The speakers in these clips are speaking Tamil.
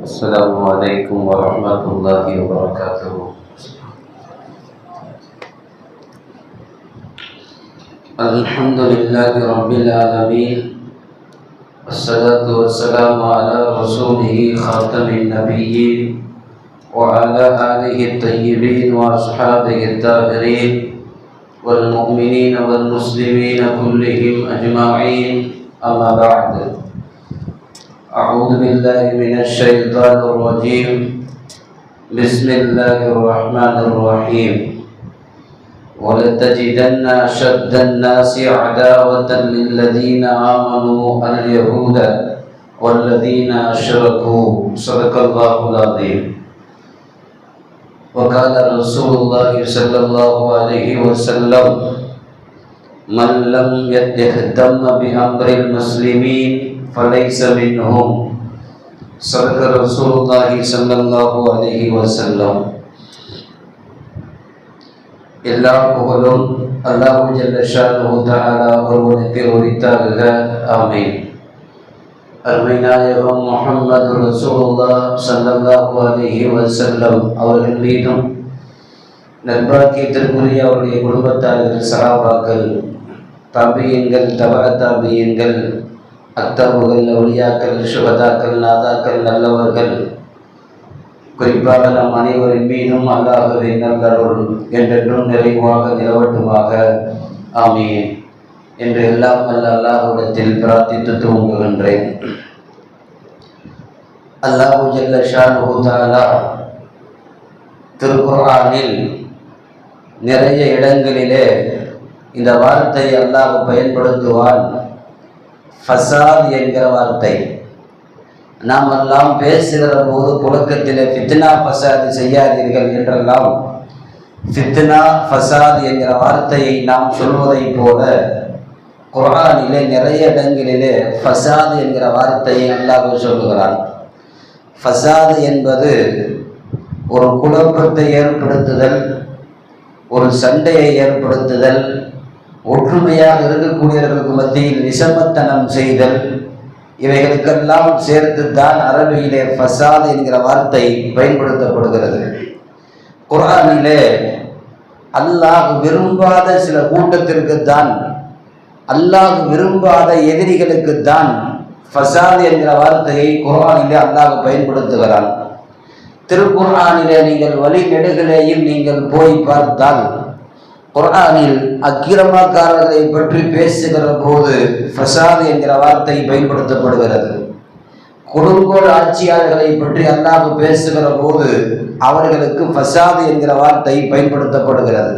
السلام عليكم ورحمة الله وبركاته. الحمد لله رب العالمين، والصلاة والسلام على رسوله خاتم النبيين وعلى آله الطيبين وأصحابه الطاهرين والمؤمنين والمسلمين كلهم أجمعين. أما بعد، أعوذ بالله من الشيطان الرجيم. بسم الله الرحمن الرحيم. ولتجدن أشد الناس عداوة للذين آمنوا اليهود والذين أشركوا. صدق الله العظيم. وقال رسول الله صلى الله عليه وسلم: من لم يهتم بأمر المسلمين فليس منهم. صدق رسول الله صلى الله عليه وسلم. எல்லா புகழும் அல்லாஹ் ஜல்ல ஷானுஹு தஆலா ஒருவனுக்கு உரித்தாக. ஆமீன். அருமை நாயகம் முஹம்மது ரசூலுல்லாஹ் ஸல்லல்லாஹு அலைஹி வஸல்லம் அவர்கள் மீதும் நற்பாக்கியத்திற்குரிய அவருடைய குடும்பத்தார்கள், சஹாபாக்கள், தாபியீன்கள், தபஅ தாபியீன்கள், அக்தாபுகள், அவுலியாக்கள், சுஹதாக்கள், நாதாக்கள், நல்லவர்கள், குறிப்பாக நம் அனைவரின் மீதும் அல்லாஹ்வின் நல்லருள் என்றென்றும் நிறைவாக நிலவட்டுமாக. ஆமீன் என்று எல்லாம் வல்ல அல்லாஹ்விடத்தில் பிரார்த்தித்து துவங்குகின்றேன். அல்லாஹ் ஜல்ல ஷானுஹு தஆலா திருக்குர்ஆனில் நிறைய இடங்களிலே இந்த வார்த்தையை அல்லாஹ் பயன்படுத்துவான். ஃபசாத் என்கிற வார்த்தை நாம் எல்லாம் பேசுகிற போது புழக்கத்திலே ஃபித்னா ஃபசாத் செய்யாதீர்கள் என்றெல்லாம் ஃபித்னா ஃபசாத் என்கிற வார்த்தையை நாம் சொல்வதை போல குர்ஆனிலே நிறைய இடங்களிலே ஃபசாத் என்கிற வார்த்தையை அல்லாஹ் சொல்லுகிறான். ஃபசாத் என்பது ஒரு குழப்பத்தை ஏற்படுத்துதல், ஒரு சண்டையை ஏற்படுத்துதல், ஒற்றுமையாக இருக்கக்கூடியவர்களுக்கு மத்தியில் விஷமத்தனம் செய்தல், இவைகளுக்கெல்லாம் சேர்த்து தான் அரபியிலே ஃபசாத் என்கிற வார்த்தை பயன்படுத்தப்படுகிறது. குர்ஆனிலே அல்லாஹ் விரும்பாத சில கூட்டத்திற்கு தான், அல்லாஹ் விரும்பாத எதிரிகளுக்கு தான் ஃபசாத் என்கிற வார்த்தையை குர்ஆனிலே அல்லாஹ் பயன்படுத்துகிறான். திருக்குர்ஆனிலே நீங்கள் வழி நெடுகிலேயும் நீங்கள் போய் பார்த்தால் குர்ஆனில் அக்கிரமக்காரர்களை பற்றி பேசுகிற போது ஃபசாத் என்கிற வார்த்தை பயன்படுத்தப்படுகிறது. கொடுங்கோல் ஆட்சியாளர்களை பற்றி அல்லாஹ் பேசுகிற போது அவர்களுக்கு ஃபசாத் என்கிற வார்த்தை பயன்படுத்தப்படுகிறது.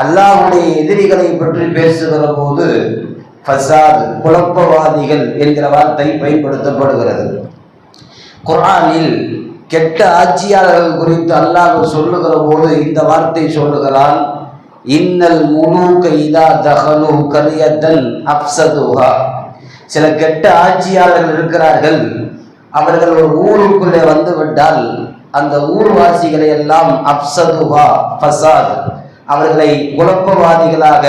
அல்லாஹ்வுடைய எதிரிகளை பற்றி பேசுகிற போது ஃபசாத், குழப்பவாதிகள் என்கிற வார்த்தை பயன்படுத்தப்படுகிறது. குர்ஆனில் கெட்ட ஆட்சியாளர்கள் குறித்து அல்லாஹ் சொல்லுகிற போது இந்த வார்த்தை சொல்லுகிறான்: இன்னல் முலூக இதா தஹலு கரியத்தன் அஃப்ஸதுஹா. சில கெட்ட ஆட்சியாளர்கள் இருக்கிறார்கள், அவர்கள் ஒரு ஊருக்குள்ளே வந்து விட்டால் அந்த ஊர்வாசிகளை எல்லாம் அஃப்ஸதுஹா ஃபசாத், அவர்களை குழப்பவாதிகளாக,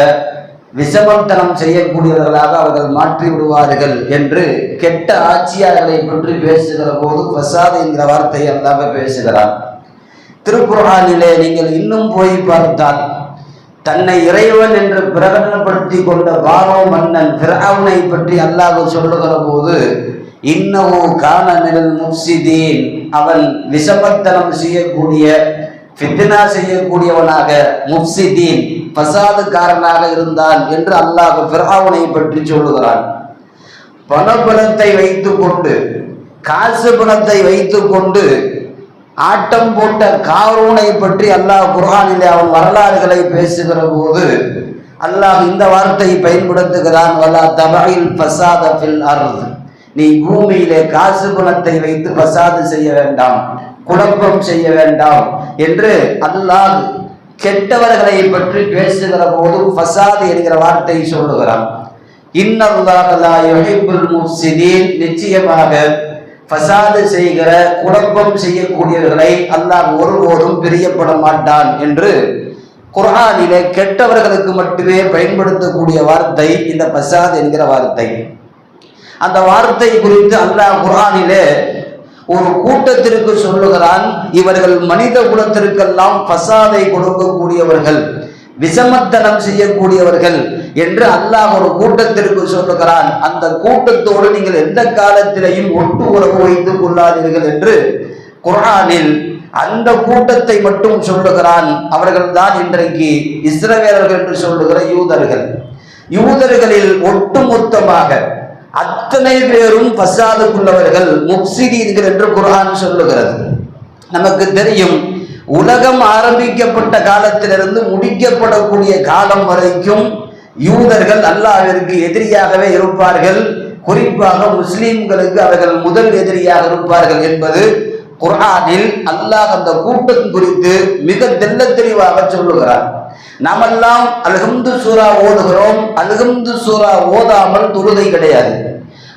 விஷமத்தனம் செய்யக்கூடியவர்களாக அவர்கள் மாற்றி விடுவார்கள் என்று கெட்ட ஆட்சியாளர்களை பற்றி பேசுகிற போது ஃபசாத் என்கிற வார்த்தையை அல்லாஹ் பேசுகிறான். திருக்குர்ஆனிலே நீங்கள் இன்னும் போய் பார்த்தால் தன்னை இறைவன் என்று பிரகடனப்படுத்தி கொண்ட பாரோ மன்னன் ஃபிர்அவுனை பற்றி அல்லாஹ் சொல்லுகிற போது இன்னஹு கான மினல் முஃப்ஸிதீன், அவன் விஷமத்தனம் செய்யக்கூடிய, ஃபித்னா செய்யக்கூடியவனாக, முஃப்ஸிதீன் ஃபசாதுக்காரனாக இருந்தான் என்று அல்லாஹ் ஃபிர்அவுனை பற்றி சொல்லுகிறான். பணபலத்தை வைத்துக்கொண்டு, காசு பணத்தை வைத்துக்கொண்டு ஆட்டம் போட்ட காரூனை பற்றி அல்லாஹ் குர்ஆனிலே அவன் வரலாறுகளை பேசுகிற போது அல்லாஹ் இந்த வார்த்தையை பயன்படுத்துகிறான்: வலா தபஇல் ஃபஸாத ஃபில் அர்த். நீ பூமியிலே காசு பணத்தை வைத்து ஃபஸாது செய்ய வேண்டாம், குழப்பம் செய்ய வேண்டாம் என்று அல்லாஹ் கெட்டவர்களை பற்றி பேசுகிற போது ஃபஸாத் என்கிற வார்த்தையை சொல்லுகிறான். இன்னல்லாஹ லா யுஹிப்புல் முஃப்ஸிதீன், நிச்சயமாக ஃபசாது செய்கிற, குழப்பம் செய்யக்கூடியவர்களை அல்லாஹ் ஒருபோதும் பிரியப்பட மாட்டான் என்று குர்ஆனிலே கெட்டவர்களுக்கு மட்டுமே பயன்படுத்தக்கூடிய வார்த்தை இந்த ஃபசாத் என்கிற வார்த்தை. அந்த வார்த்தை குறித்து அல்லாஹ் குர்ஆனிலே ஒரு கூட்டத்திற்கு சொல்லுகிறான், இவர்கள் மனித குலத்திற்கெல்லாம் பசாதை கொடுக்கக்கூடியவர்கள், விஷமத்தனம் செய்யக்கூடியவர்கள் என்று அல்லாஹ் ஒரு கூட்டத்திற்கு சொல்லுகிறான். அந்த கூட்டத்தோடு நீங்கள் எந்த காலத்திலையும் ஒட்டு உறவு வைத்துக் கொள்ளாதீர்கள் என்று குர்ஆனில் அந்த கூட்டத்தை மட்டும் சொல்லுகிறான். அவர்கள் தான் இன்றைக்கு இஸ்ரவேலர்கள் என்று சொல்லுகிற யூதர்கள். யூதர்களில் ஒட்டுமொத்தமாக அத்தனை பேரும் பசாதுக்குள்ளவர்கள், முஃப்ஸிதீன்கள் என்று குர்ஆன் சொல்லுகிறது. நமக்கு தெரியும், உலகம் ஆரம்பிக்கப்பட்ட காலத்திலிருந்து முடிக்கப்படக்கூடிய காலம் வரைக்கும் யூதர்கள் அல்லாஹ்விற்கு எதிரியாகவே இருப்பார்கள். குறிப்பாக முஸ்லிம்களுக்கு அவர்கள் முதல் எதிரியாக இருப்பார்கள் என்பது குர்ஆனில் அல்லாஹ் அந்த கூட்டம் குறித்து மிக தெள்ள தெளிவாக சொல்லுகிறார். நாமெல்லாம் அல்ஹம்து சூரா ஓதுகிறோம். அல்ஹம்து சூரா ஓதாமல் தொழுகை கிடையாது.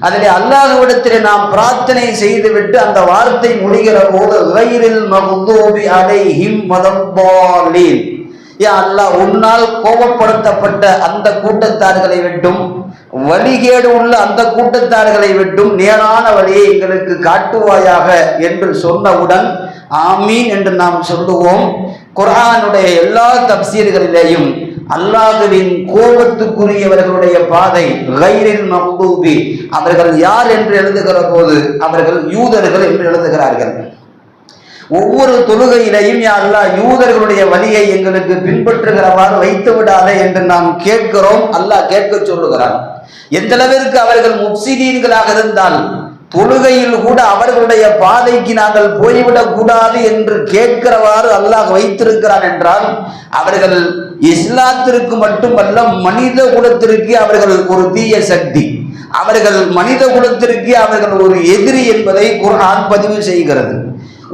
அதிலே அல்லாஹ்விடத்திலே நாம் பிரார்த்தனை செய்துவிட்டு அந்த வார்த்தை முடிகிற போது கைரில் மக்தூபி அலைஹிம் வலத்தாலீன், யா அல்லாஹ் உன்னால் கோபப்படுத்தப்பட்ட அந்த கூட்டத்தார்களை விட்டும், வழிகேடு உள்ள அந்த கூட்டத்தார்களை விட்டும் நேரான வழியை எங்களுக்கு காட்டுவாயாக என்று சொன்னவுடன் ஆமீன் என்று நாம் சொல்லுவோம். குர்ஆனுடைய எல்லா தப்சீர்களிலேயும் அல்லாஹ்வின் கோபத்துக்குரியவர்களுடைய பாதை கைரில் மக்தூபி, அவர்கள் யார் என்று எழுதுகிற போது அவர்கள் யூதர்கள் என்று எழுதுகிறார்கள். ஒவ்வொரு தொழுகையிலையும் யா அல்லாஹ் யூதர்களுடைய வழியை எங்களுக்கு பின்பற்றுகிறவாறு வைத்து விடாதே என்று நாம் கேட்கிறோம். அல்லாஹ் கேட்க சொல்லுகிறான். எந்த அளவிற்கு அவர்கள் முஃப்ஸிதீன்களாக இருந்தால் தொழுகையில் கூட அவர்களுடைய பாதைக்கு நாங்கள் போய்விடக் கூடாது என்று கேட்கிறவாறு அல்லாஹ் வைத்திருக்கிறான் என்றால், அவர்கள் இஸ்லாத்திற்கு மட்டுமல்ல மனித குலத்திற்கு அவர்கள் ஒரு தீய சக்தி, அவர்கள் மனித குலத்திற்கு அவர்கள் ஒரு எதிரி என்பதை குர்ஆன் பதிவு செய்கிறது.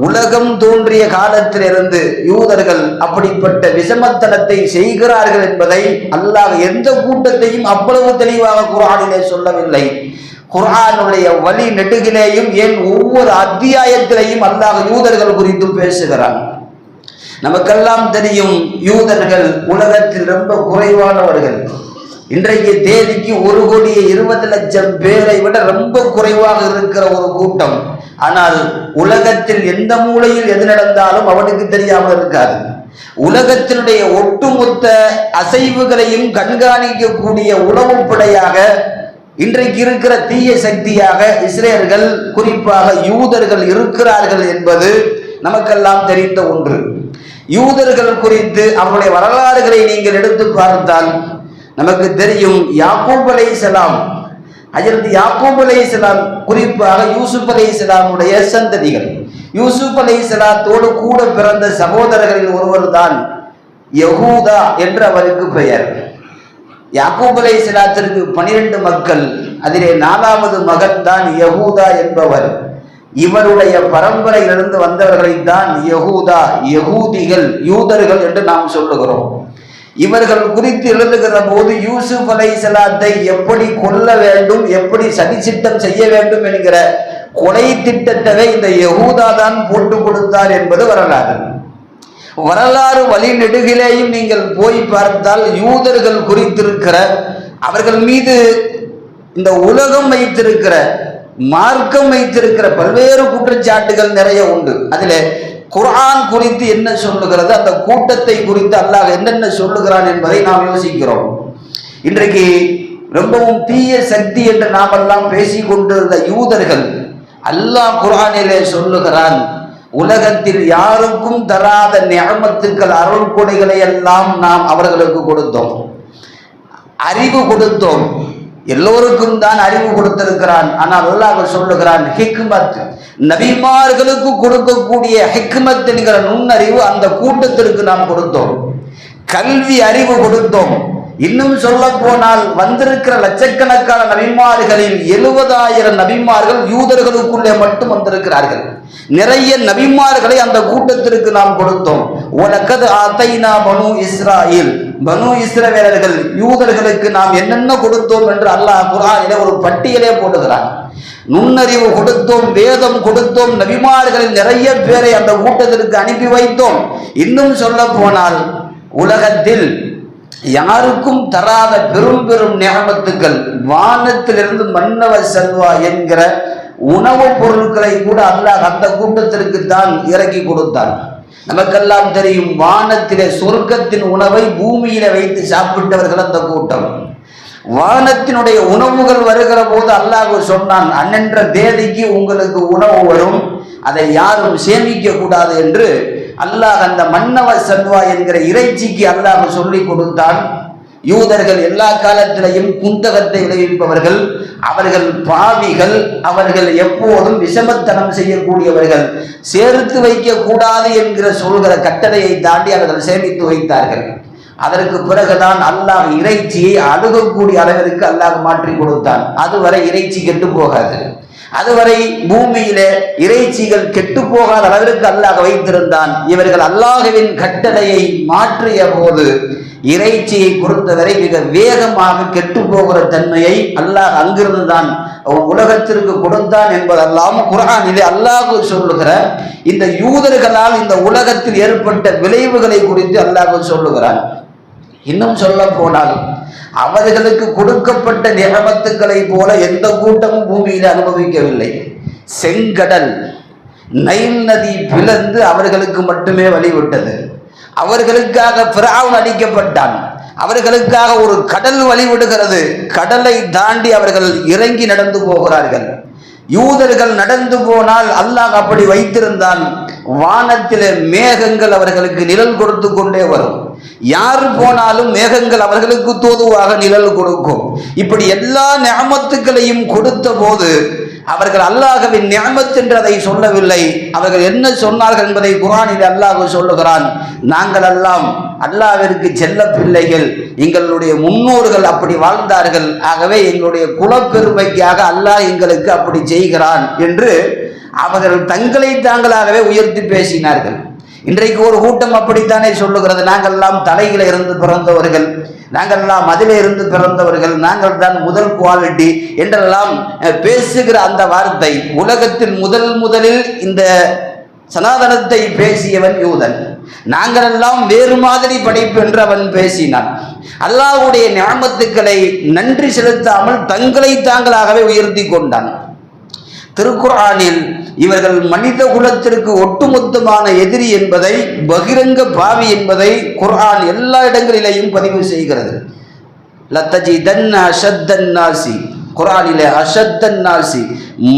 உலகம் தோன்றிய காலத்திலிருந்து யூதர்கள் அப்படிப்பட்ட விஷமத்தனத்தை செய்கிறார்கள் என்பதை அல்லாஹ் எந்த கூட்டத்தையும் அவ்வளவு தெளிவாக குர்ஆனிலே சொல்லவில்லை. குர்ஆனுடைய வழி நெடுகிலேயும் ஏன் ஒவ்வொரு அத்தியாயத்திலையும் அல்லாஹ் யூதர்கள் குறித்து பேசுகிறான். நமக்கெல்லாம் தெரியும், யூதர்கள் உலகத்தில் ரொம்ப குறைவானவர்கள். இன்றைக்கு தேதிக்கு 1,20,00,000 பேரை விட ரொம்ப குறைவாக இருக்கிற ஒரு கூட்டம். ஆனால் உலகத்தில் எந்த மூலையில் எது நடந்தாலும் அவனுக்கு தெரியாமல் இருக்காது. உலகத்தினுடைய ஒட்டுமொத்த அசைவுகளையும் கண்காணிக்கக்கூடிய உளவுப்படையாக இன்றைக்கு இருக்கிற தீய சக்தியாக இஸ்ரேலர்கள், குறிப்பாக யூதர்கள் இருக்கிறார்கள் என்பது நமக்கெல்லாம் தெரிந்த ஒன்று. யூதர்கள் குறித்து அவருடைய வரலாறுகளை நீங்கள் எடுத்து பார்த்தால் நமக்கு தெரியும். யாக்கூப் அலைஹிஸ்ஸலாம், ஹஜ்ரத் யாக்கூப் அலைஹிஸ்ஸலாம் குறிப்பாக யூசுப் அலைஹிஸ்ஸலாமுடைய சந்ததிகள். யூசுப் அலைஹிஸ்ஸலாத்தோடு கூட பிறந்த சகோதரர்களில் ஒருவர் தான் யஹூதா என்று அவருக்கு பெயர். யாக்கூப் அலைஹிஸ்ஸலாத்திற்கு 12 மக்கள், அதிலே 4வது மகன் தான் யஹூதா என்பவர். இவருடைய பரம்பரையிலிருந்து வந்தவர்களை தான் யஹூதா, யகூதிகள், யூதர்கள் என்று நாம் சொல்லுகிறோம். இவர்கள் குறித்து எழுதுகிற போது யூசுப் அலைஹிஸ்ஸலாத்தை எப்படி கொல்ல வேண்டும், எப்படி சதிச்சிட்டம் செய்ய வேண்டும் என்கிற கொலை திட்டத்தை இந்த யஹூதா தான் போட்டு கொடுத்தார் என்பது வரலாறு. வரலாறு வழி நெடுகிலேயும் நீங்கள் போய் பார்த்தால் யூதர்கள் குறித்திருக்கிற, அவர்கள் மீது இந்த உலகம் வைத்திருக்கிற, மார்க்கம் வைத்திருக்கிற பல்வேறு குற்றச்சாட்டுகள் நிறைய உண்டு. அதில் குர்ஆன் குறித்து என்ன சொல்லுகிறது, அந்த கூட்டத்தை குறித்து அல்லாஹ் என்னென்ன சொல்லுகிறான் என்பதை நாம் யோசிக்கிறோம். இன்றைக்கு ரொம்பவும் தீய சக்தி என்று நாமெல்லாம் பேசிக் கொண்டிருந்த யூதர்கள், அல்லாஹ் குர்ஆனிலே சொல்லுகிறான், உலகத்தில் யாருக்கும் தராத நிஅமத்துக்கள், அருள் கொடைகளை எல்லாம் நாம் அவர்களுக்கு கொடுத்தோம். அறிவு கொடுத்தோம். எல்லோருக்கும் தான் அறிவு கொடுத்திருக்கிறான். ஆனால் அல்லாஹ் சொல்லுகிறான், ஹிக்மத், நபிமார்களுக்கு கொடுக்கக்கூடிய ஹிக்மத் என்கிற நுண்ணறிவு அந்த கூட்டத்திற்கு நாம் கொடுத்தோம். கல்வி அறிவு கொடுத்தோம். இன்னும் சொல்ல போனால் வந்திருக்கிற லட்சக்கணக்கான நபிமார்களில் 70,000 நபிமார்கள் யூதர்களுக்குள்ளே மட்டும் வந்திருக்கிறார்கள். நிறைய நபிமார்களை அந்த கூட்டத்திற்கு நாம் கொடுத்தோம். வலக்கத் ஆதைனா பனு இஸ்ராயில், பனு இஸ்ரவேலர்கள் யூதர்களுக்கு நாம் என்னென்ன கொடுத்தோம் என்று அல்லாஹ் குர்ஆனிலே ஒரு பட்டியலே போடுகிறான். நுண்ணறிவு கொடுத்தோம், வேதம் கொடுத்தோம், நபிமார்களில் நிறைய பேரை அந்த கூட்டத்திற்கு அனுப்பி வைத்தோம். இன்னும் சொல்ல போனால் உலகத்தில் யாருக்கும் தராத பெரும் பெரும் நிஅமத்துக்கள், வானத்திலிருந்து மன்னவ செல்வா என்கிற உணவுப் பொருட்களை கூட அல்லாஹ் அந்த கூட்டத்திற்கு தான் இறக்கி கொடுத்தான். நமக்கெல்லாம் தெரியும், வானத்திலே சொர்க்கத்தின் உணவை பூமியில வைத்து சாப்பிட்டவர்கள் அந்த கூட்டம். வானத்தினுடைய உணவுகள் வருகிற போது அல்லாஹ் சொன்னான், அன்னென்ற தேதிக்கு உங்களுக்கு உணவு வரும், அதை யாரும் சேமிக்க கூடாது என்று அல்லாஹ் அந்த மன்னவ சல்வா என்கிற இறைச்சிக்கு அல்லாஹ் சொல்லி கொடுத்தான். யூதர்கள் எல்லா காலத்திலையும் குந்தகத்தை விளைவிப்பவர்கள், அவர்கள் பாவிகள், அவர்கள் எப்போதும் விஷமத்தனம் செய்யக்கூடியவர்கள், சேர்த்து வைக்க கூடாது என்கிற சொல்கிற கட்டளையை தாண்டி அவர்கள் சேமித்து வைத்தார்கள். அதற்கு பிறகுதான் அல்லாஹ் இறைச்சியை அழுகக்கூடிய அளவிற்கு அல்லாஹ் மாற்றி கொடுத்தான். அதுவரை இறைச்சி கெட்டு போகாது, அதுவரை பூமியிலே இறைச்சிகள் கெட்டு போகாத அளவிற்கு அல்லாஹ் வைத்திருந்தான். இவர்கள் அல்லாஹ்வின் கட்டளையை மாற்றிய போது இறைச்சியை பொறுத்தவரை மிக வேகமாக கெட்டு போகிற தன்மையை அல்லாஹ் அங்கிருந்து தான் உலகத்திற்கு கொடுத்தான் என்பதெல்லாம் குர்ஆனிலே அல்லாஹ் சொல்லுகிற இந்த யூதர்களால் இந்த உலகத்தில் ஏற்பட்ட விளைவுகளை குறித்து அல்லாஹ் சொல்லுகிறான். இன்னும் சொல்ல போனால் அவர்களுக்கு கொடுக்கப்பட்ட நியமத்துக்களை போல எந்த கூட்டமும் பூமியில் அனுபவிக்கவில்லை. செங்கடல் நைல் நதி பிளந்து அவர்களுக்கு மட்டுமே வழிவிட்டது. அவர்களுக்காக ஃபிரௌன் அடிக்கப்பட்டான், அவர்களுக்காக ஒரு கடல் வழிவிடுகிறது, கடலை தாண்டி அவர்கள் இறங்கி நடந்து போகிறார்கள். யூதர்கள் நடந்து போனால் அல்லாஹ் அப்படி வைத்திருந்தான், வானத்திலே மேகங்கள் அவர்களுக்கு நிழல் கொடுத்து கொண்டே வரும். யார் போனாலும் மேகங்கள் அவர்களுக்கு தோதுவாக நிழல் கொடுக்கும். இப்படி எல்லா நியமத்துக்களையும் கொடுத்த போது அவர்கள் அல்லாஹ்வின் நியமத் என்று அதை சொல்லவில்லை. அவர்கள் என்ன சொன்னார்கள் என்பதை குர்ஆனில் அல்லாஹ் சொல்லுகிறான், நாங்கள் எல்லாம் அல்லாஹ்விற்கு செல்ல பிள்ளைகள், எங்களுடைய முன்னோர்கள் அப்படி வாழ்ந்தார்கள், ஆகவே எங்களுடைய குலப்பெருமைக்காக அல்லாஹ் எங்களுக்கு அப்படி செய்கிறான் என்று அவர்கள் தங்களை தாங்களாகவே உயர்த்தி பேசினார்கள். இன்றைக்கு ஒரு கூட்டம் அப்படித்தானே சொல்லுகிறது, நாங்கள் எல்லாம் தலையில இருந்து பிறந்தவர்கள், நாங்கள் எல்லாம் அதிலே இருந்து பிறந்தவர்கள், நாங்கள் தான் முதல் குவாலிட்டி என்றெல்லாம் பேசுகிற அந்த வார்த்தை. உலகத்தில் முதலில் இந்த சனாதனத்தை பேசியவன் யூதன். நாங்கள் எல்லாம் வேறு மாதிரி படைப்பு என்று அவன் பேசினான். அல்லாஹ்வுடைய நியமத்துக்களை நன்றி செலுத்தாமல் தங்களை தாங்களாகவே உயர்த்தி கொண்டான். திருக்குர்ஆனில் இவர்கள் மனித குலத்திற்கு ஒட்டுமொத்தமான எதிரி என்பதை, பகிரங்க பாவி என்பதை குர்ஆன் எல்லா இடங்களிலேயும் பதிவு செய்கிறது. லத்தஜிதன்ன அஷத்தன் நாசி, குர்ஆனிலே அஷத்தன் நாசி,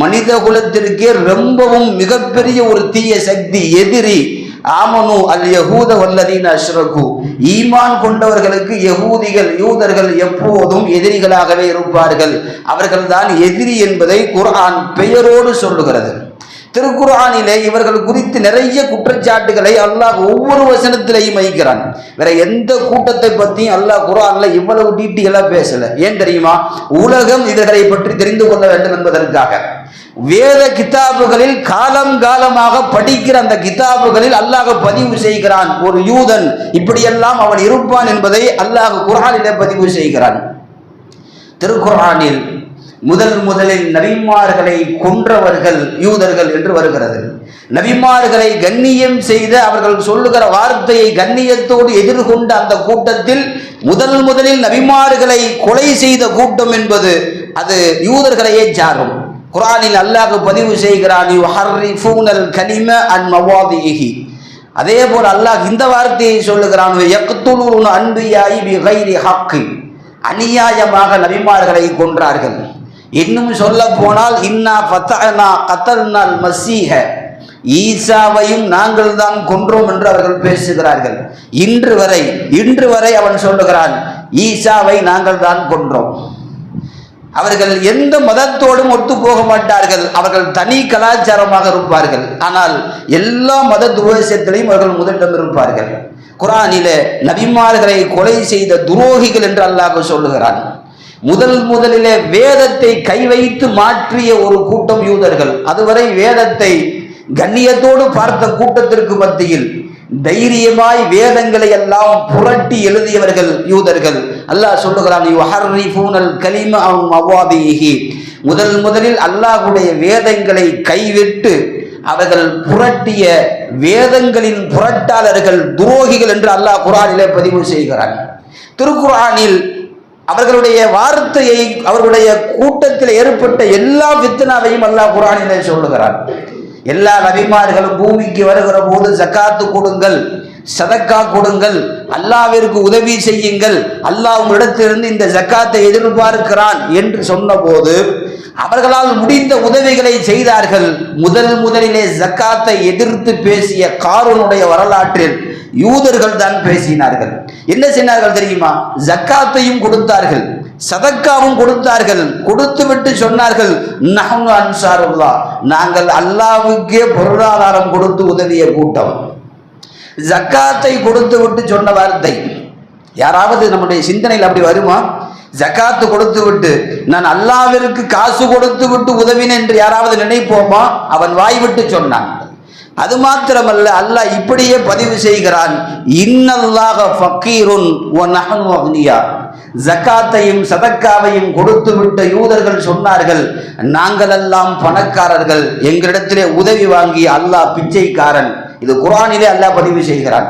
மனித குலத்திற்கே ரொம்பவும் மிகப்பெரிய ஒரு தீய சக்தி, எதிரி. ஆமனு அல் யஹூத வல்லதீன அஷ்ரகு, ஈமான் கொண்டவர்களுக்கு யகூதிகள் யூதர்கள் எப்போதும் எதிரிகளாகவே இருப்பார்கள், அவர்கள்தான் எதிரி என்பதை குர்ஆன் பெயரோடு சொல்லுகிறது. திருக்குர்ஆனிலே இவர்கள் குறித்து நிறைய குற்றச்சாட்டுகளை அல்லாஹ் ஒவ்வொரு வசனத்திலையும் வைக்கிறான். வேற எந்த கூட்டத்தை பற்றியும் அல்லாஹ் குர்ஆன்ல இவ்வளவு டீட்டெயிலா பேசல. ஏன் தெரியுமா? உலகம் இவர்களை பற்றி தெரிந்து கொள்ள வேண்டும் என்பதற்காக. வேத கிதாபுகளில் காலம் காலமாக படிக்கிற அந்த கிதாபுகளில் அல்லாஹ் பதிவு செய்கிறான், ஒரு யூதன் இப்படியெல்லாம் அவன் இருப்பான் என்பதை அல்லாஹ் குர்ஆனிலே பதிவு செய்கிறான். திருக்குர்ஆனில் முதலில் நபிமார்களை கொன்றவர்கள் யூதர்கள் என்று வருகிறது. நபிமார்களை கண்ணியம் செய்த, அவர்கள் சொல்லுகிற வார்த்தையை கண்ணியத்தோடு எதிர்கொண்ட அந்த கூட்டத்தில் முதலில் நபிமார்களை கொலை செய்த கூட்டம் என்பது அது யூதர்களையே சாரும். குர்ஆனில் அல்லாஹ் பதிவு செய்கிறான், யுஹர்ரிஃபூனல் கலிம அன் மவாதிஹி. அதே போல அல்லாஹ் இந்த வார்த்தையை சொல்லுகிறான், யக்துலூன அன்பியாஇ பிகைரி ஹக்கி, அநியாயமாக நபிமார்களை கொன்றார்கள். இன்னும் சொல்ல போனால் இன்னா ஃபதஅனா கதல்னால் மஸீஹ, ஈசாவையும் நாங்கள் தான் கொன்றோம் என்று அவர்கள் பேசுகிறார்கள். இன்று வரை அவன் சொல்லுகிறான், ஈசாவை நாங்கள் தான் கொன்றோம். அவர்கள் எந்த மதத்தோடும் ஒத்து போக மாட்டார்கள், அவர்கள் தனி கலாச்சாரமாக இருப்பார்கள். ஆனால் எல்லா மத துவேஷத்திலையும் அவர்கள் முதலிடம் இருப்பார்கள். குர்ஆனிலே நபிமார்களை கொலை செய்த துரோகிகள் என்று அல்லாஹ் சொல்லுகிறான். முதலிலே வேதத்தை கை வைத்து மாற்றிய ஒரு கூட்டம் யூதர்கள். அதுவரை வேதத்தை கண்ணியத்தோடு பார்த்த கூட்டத்திற்கு மத்தியில் தைரியமாய் வேதங்களை எல்லாம் புரட்டி எழுதியவர்கள் யூதர்கள். அல்லாஹ் சொல்லுகிறான், யுஹர்ரிஃபூனல் கலிம அன் மவாதிஹி, முதலில் அல்லாஹ்வுடைய வேதங்களை கைவிட்டு அவர்கள் புரட்டிய வேதங்களின் புரட்டாளர்கள் துரோகிகள் என்று அல்லாஹ் குர்ஆனிலே பதிவு செய்கிறான். திருக்குர்ஆனில் அவர்களுடைய வார்த்தையை, அவர்களுடைய கூட்டத்தில் ஏற்பட்ட எல்லா ஃபித்னாவையும் அல்லாஹ் குர்ஆனிலே சொல்லுகிறான். எல்லா நபிமார்களும் பூமிக்கு வருகிற போது ஜக்காத்து கொடுங்கள், சதக்கா கொடுங்கள், அல்லாஹ்விற்கு உதவி செய்யுங்கள், அல்லாஹ் உங்களிடத்திலிருந்து இந்த ஜக்காத்தை எதிர்பார்க்கிறான் என்று சொன்னபோது அவர்களால் முடிந்த உதவிகளை செய்தார்கள். முதலிலே ஜக்காத்தை எதிர்த்து பேசிய காரூனுடைய வரலாற்றில் யூதர்கள் தான் பேசினார்கள். என்ன செய்தார்கள் தெரியுமா? ஜக்காத்தையும் கொடுத்தார்கள், சதக்காவும் கொடுத்தார்கள். கொடுத்துவிட்டு சொன்னார்கள், நஹ்னு அன்சாருல்லாஹ், நாங்கள் அல்லாஹ்வுக்கே பொருளாதாரம் கொடுத்து உதவிய கூட்டம். ஜக்காத்தை கொடுத்து விட்டு சொன்ன வார்த்தை யாராவது நம்முடைய சிந்தனையில் அப்படி வருமா? ஜக்காத்து கொடுத்து விட்டு நான் அல்லாஹ்விற்கு காசு கொடுத்து விட்டு உதவினேன் என்று யாராவது நினைப்போமா? அவன் வாய் விட்டு சொன்னான். அது மாத்திரமல்ல, அல்லாஹ் இப்படியே பதிவு செய்கிறான், இன்னல்லாஹ ஃபக்கீருன் வ நஹ்னு அக்னியா. ஜக்காத்தையும் சதக்காவையும் கொடுத்து விட்ட யூதர்கள் சொன்னார்கள், நாங்கள் எல்லாம் பணக்காரர்கள், எங்களிடத்திலே உதவி வாங்கி அல்லாஹ் பிச்சைக்காரன். இது குர்ஆனிலே அல்லாஹ் பதிவு செய்கிறான்.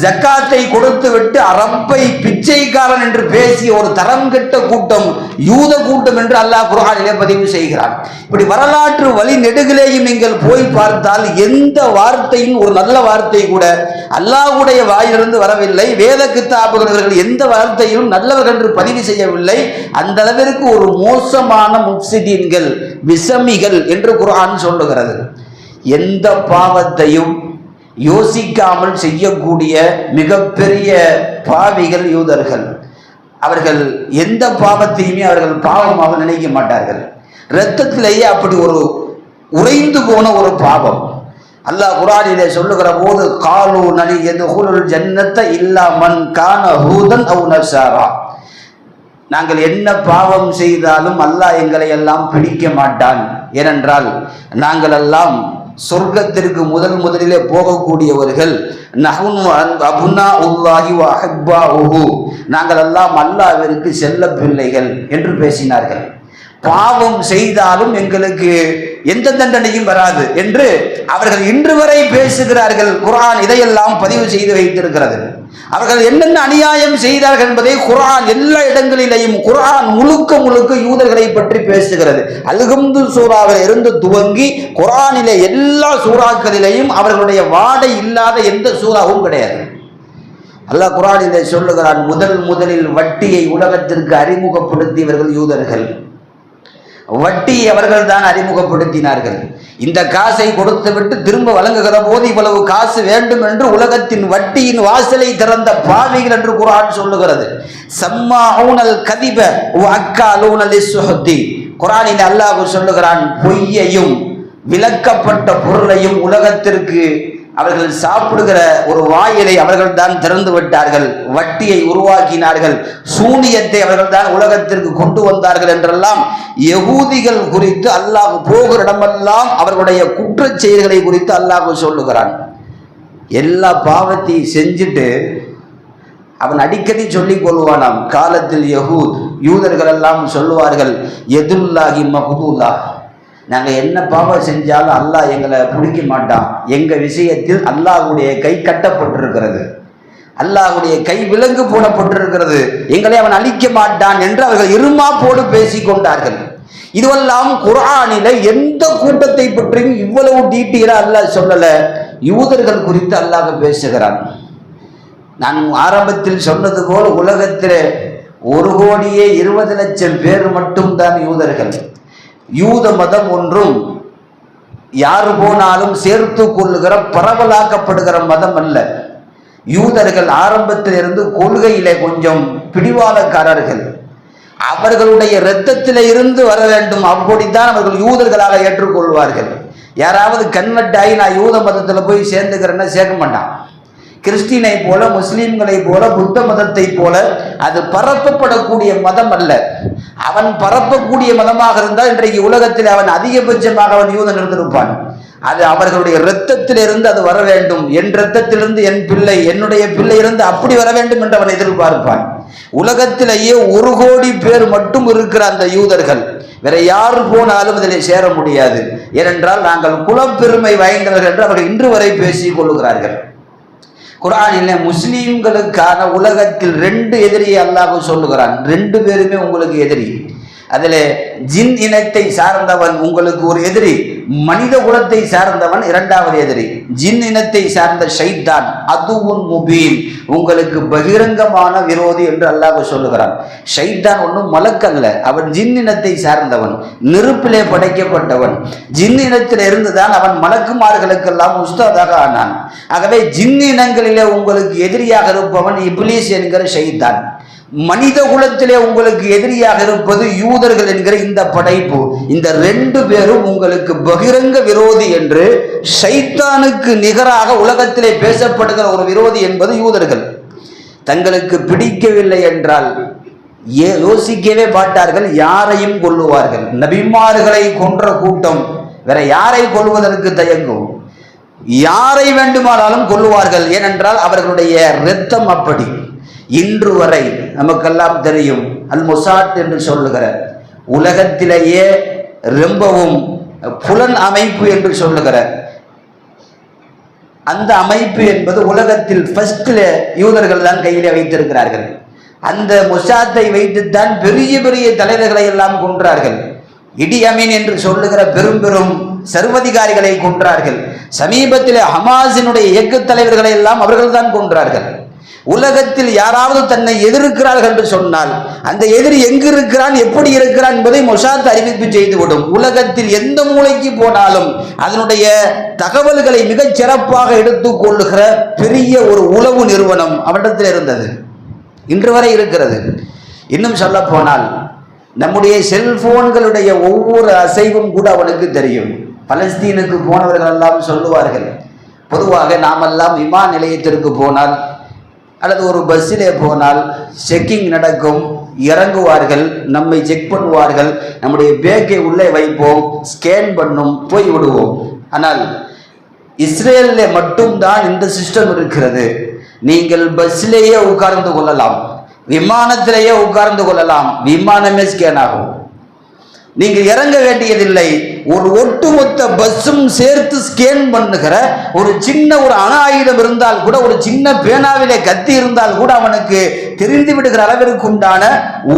ஜக்காத்தை கொடுத்து விட்டு அரப்பை பிச்சைக்காரன் என்று பேசிய ஒரு தரம் கெட்ட கூட்டம் யூத கூட்டம் என்று அல்லாஹ் குர்ஆனிலே பதிவு செய்கிறான். இப்படி வரலாற்று வழி நெடுகிலேயும் நீங்கள் போய் பார்த்தால் எந்த வார்த்தையும், ஒரு நல்ல வார்த்தை கூட அல்லாஹ்வுடைய வாயிலிருந்து வரவில்லை. வேத கித்தாபுகள் எந்த வார்த்தையும் நல்லவர்கள் என்று பதிவு செய்யவில்லை. அந்த அளவிற்கு ஒரு மோசமான முஃப்ஸிதீன்கள், விசமிகள் என்று குர்ஆன் சொல்லுகிறது. எந்த பாவத்தையும் யோசிக்காமல் செய்யக்கூடிய மிகப்பெரிய பாவிகள் யூதர்கள். அவர்கள் எந்த பாவத்தையுமே அவர்கள் பாவமாக நினைக்க மாட்டார்கள். இரத்தத்திலேயே அப்படி ஒரு உறைந்து போன ஒரு பாவம். அல்லாஹ் குர்ஆனிலே சொல்லுகிற போது, காலு நலி யதுகுலுல் ஜன்னத இல்லா மன் கான ஹூதன் அவ் நஸாரா, நாங்கள் என்ன பாவம் செய்தாலும் அல்லாஹ் எங்களை எல்லாம் பிடிக்க மாட்டான். ஏனென்றால் நாங்கள் எல்லாம் சொர்க்கத்திற்கு முதலிலே போகக்கூடியவர்கள். நஹ்னு அப்னாஉல்லாஹி வ அஹ்பாஹு, நாங்கள் எல்லாம் அல்லாஹ்விற்கு செல்ல பிள்ளைகள் என்று பேசினார்கள். பாவம் செய்தாலும் எங்களுக்கு எந்த தண்டனையும் வராது என்று அவர்கள் இன்று வரை பேசுகிறார்கள். குர்ஆன் இதையெல்லாம் பதிவு செய்து வைத்திருக்கிறது. அவர்கள் என்னென்ன அநியாயம் செய்தார்கள் என்பதை குர்ஆன் எல்லா இடங்களிலேயும், குர்ஆன் முழுக்க யூதர்களை பற்றி பேசுகிறது. அல்ஹம்து சூராவில் இருந்து துவங்கி குர்ஆனிலே எல்லா சூறாக்களிலேயும் அவர்களுடைய வாடை இல்லாத எந்த சூறாவும் கிடையாது. அல்லாஹ் குர்ஆனிலே சொல்லுகிறான், முதலில் வட்டியை உலகத்திற்கு அறிமுகப்படுத்தியவர்கள் யூதர்கள். வட்டியை அவர்கள் தான் அறிமுகப்படுத்தினார்கள். இந்த காசை கொடுத்து விட்டு திரும்ப வழங்குகிற போது இவ்வளவு காசு வேண்டும் என்று உலகத்தின் வட்டியின் வாசலை திறந்த பாவிகள் என்று குர்ஆன் சொல்லுகிறது. சம்மாஊனல் கதிப வ அக்காலூன லிஸ்ஸுஹ்தி, குர்ஆனில் அல்லாஹ் சொல்லுகிறான், பொய்யையும் விலக்கப்பட்ட பொருளையும் உலகத்திற்கு அவர்கள் சாப்பிடுகிற ஒரு வாயிலை அவர்கள் தான் திறந்து விட்டார்கள். வட்டியை உருவாக்கினார்கள், சூனியத்தை அவர்கள் தான் உலகத்திற்கு கொண்டு வந்தார்கள் என்றெல்லாம் யகூதிகள் குறித்து அல்லாஹ் போகிற இடமெல்லாம் அவர்களுடைய குற்றச் செயல்களை குறித்து அல்லாஹ் சொல்லுகிறான். எல்லா பாவத்தையும் செஞ்சுட்டு அவன் அடிக்கடி சொல்லிக் கொள்வானாம், காலத்தில் யூதர்கள் எல்லாம் சொல்லுவார்கள், எதுல்லாஹி மஹ்தூலா, நாங்கள் என்ன பாவம் செஞ்சாலும் அல்லாஹ் எங்களை பிடிக்க மாட்டான், எங்கள் விஷயத்தில் அல்லாஹ்வுடைய கை கட்டப்பட்டிருக்கிறது, அல்லாஹ்வுடைய கை விலங்கு போடப்பட்டிருக்கிறது, எங்களை அவன் அழிக்க மாட்டான் என்று அவர்கள் இருமாப்போடு பேசிக்கொண்டார்கள். இதுவெல்லாம் குர்ஆனில எந்த கூட்டத்தை பற்றியும் இவ்வளவு டீட்டெயிலா அல்லாஹ் சொல்லல. யூதர்கள் குறித்து அல்லாஹ் பேசுகிறான். நான் ஆரம்பத்தில் சொன்னது போல் உலகத்தில் 1,20,00,000 பேர் மட்டும்தான் யூதர்கள். யூத மதம் ஒன்றும் யாரு போனாலும் சேர்த்து கொள்ளுகிற பரவலாக்கப்படுகிற மதம் அல்ல. யூதர்கள் ஆரம்பத்தில் இருந்து கொள்கையிலே கொஞ்சம் பிடிவாதக்காரர்கள். அவர்களுடைய இரத்தத்திலே இருந்து வர வேண்டும், அப்படித்தான் அவர்கள் யூதர்களாக ஏற்றுக்கொள்வார்கள். யாராவது கன்வெர்ட் ஆகி நான் யூத மதத்தில் போய் சேர்ந்துக்கிறேன்னா சேர்க்க மாட்டான். கிறிஸ்டினை போல, முஸ்லீம்களை போல, புத்த மதத்தை போல அது பரப்பப்படக்கூடிய மதம் அல்ல. அவன் பரப்பக்கூடிய மதமாக இருந்தால் இன்றைக்கு உலகத்தில் அவன் அதிகபட்சமாக அவன் யூதன் இருந்திருப்பான். அது அவர்களுடைய இரத்தத்திலிருந்து அது வர வேண்டும். என் இரத்தத்திலிருந்து என் பிள்ளை, என்னுடைய பிள்ளை இருந்து அப்படி வர வேண்டும் என்று அவன் எதிர்பார்ப்பான். உலகத்திலேயே 1 கோடி பேர் மட்டும் இருக்கிற அந்த யூதர்கள் வேற யார் போனாலும் அதில் சேர முடியாது. ஏனென்றால் நாங்கள் குலப்பெருமை வாய்ந்தவர்கள் என்று அவர்கள் இன்று வரை பேசிக் கொள்ளுகிறார்கள். குர்ஆனில் முஸ்லீம்களுக்கான உலகத்தில் 2 எதிரியை அல்லாஹ் சொல்லுகிறான். 2 பேருமே உங்களுக்கு எதிரி. அதில் ஜின் இனத்தை சார்ந்தவன் உங்களுக்கு ஒரு எதிரி, மனித குலத்தை சார்ந்தவன் 2வது எதிரி. ஜின் இனத்தை சார்ந்த ஷைத்தான் அதுவும் முபீன், உங்களுக்கு பகிரங்கமான விரோதி என்று அல்லாஹ் சொல்லுகிறான். ஷைத்தான் ஒன்றும் மலக்கல்ல, அவன் ஜின் இனத்தை சார்ந்தவன், நெருப்பிலே படைக்கப்பட்டவன். ஜின் இனத்தில் இருந்துதான் அவன் மலக்குமார்களுக்கெல்லாம் உஸ்தாதாக ஆனான். ஆகவே ஜின் இனங்களிலே உங்களுக்கு எதிரியாக இருப்பவன் இப்லீஸ் என்கிற ஷைத்தான். மனித குலத்திலே உங்களுக்கு எதிரியாக இருப்பது யூதர்கள் என்கிற இந்த படைப்பு. இந்த 2 பேரும் உங்களுக்கு பகிரங்க விரோதி என்று ஷைத்தானுக்கு நிகராக உலகத்திலே பேசப்படுகிற ஒரு விரோதி என்பது யூதர்கள். தங்களுக்கு பிடிக்கவில்லை என்றால் யோசிக்கவே மாட்டார்கள், யாரையும் கொல்லுவார்கள். நபிமார்களை கொன்ற கூட்டம் வேற யாரை கொல்வதற்கு தயங்கும்? யாரை வேண்டுமானாலும் கொல்லுவார்கள். ஏனென்றால் அவர்களுடைய இரத்தம் அப்படி. இன்று வரை நமக்கெல்லாம் தெரியும், அல் மொசாட் என்று சொல்லுகிற உலகத்திலேயே ரொம்பவும் புலன் அமைப்பு என்று சொல்லுகிற அந்த அமைப்பு என்பது உலகத்தில் ஃபர்ஸ்ட்ல யூதர்கள் தான் கையிலே வைத்திருக்கிறார்கள். அந்த மொசாத்தை வைத்துத்தான் பெரிய பெரிய தலைவர்களை எல்லாம் கொன்றார்கள். இடி அமீன் என்று சொல்லுகிற பெரும் பெரும் சர்வதிகாரிகளை கொன்றார்கள். சமீபத்தில் ஹமாஸினுடைய இயக்க தலைவர்களை எல்லாம் அவர்கள் தான் கொன்றார்கள். உலகத்தில் யாராவது தன்னை எதிர்க்கிறார்கள் என்று சொன்னால் அந்த எதிரி எங்கு இருக்கிறான், எப்படி இருக்கிறான் என்பதை மொசாத் அறிவிப்பு செய்துவிடும். உலகத்தில் எந்த மூலைக்கு போனாலும் அதனுடைய தகவல்களை மிகச் சிறப்பாக எடுத்துக் கொள்ளுகிற பெரிய ஒரு உளவு நிறுவனம் அவனிடத்தில் இருந்தது, இன்று வரை இருக்கிறது. இன்னும் சொல்ல போனால் நம்முடைய செல்போன்களுடைய ஒவ்வொரு அசைவும் கூட அவனுக்கு தெரியும். பலஸ்தீனுக்கு போனவர்கள் எல்லாம் சொல்லுவார்கள், பொதுவாக நாமெல்லாம் விமான நிலையத்திற்கு போனால் அல்லது ஒரு பஸ்ஸிலே போனால் செக்கிங் நடக்கும், இறங்குவார்கள், நம்மை செக் பண்ணுவார்கள், நம்முடைய பேக்கை உள்ளே வைப்போம், ஸ்கேன் பண்ணும், போய் விடுவோம். ஆனால் இஸ்ரேலில் மட்டும்தான் இந்த சிஸ்டம் இருக்கிறது. நீங்கள் பஸ்ஸிலேயே உட்கார்ந்து கொள்ளலாம், விமானத்திலேயே உட்கார்ந்து கொள்ளலாம், விமானமே ஸ்கேன் ஆகும். நீங்கள் இறங்க வேண்டியதில்லை. ஒரு ஒட்டுமொத்த பஸ்ஸும் சேர்த்து ஸ்கேன் பண்ணுகிற ஒரு சின்ன ஒரு அணு ஆயுதம் இருந்தால் கூட, ஒரு சின்ன பேனாவிலே கத்தி இருந்தால் கூட அவனுக்கு தெரிந்து விடுகிற அளவிற்கு உண்டான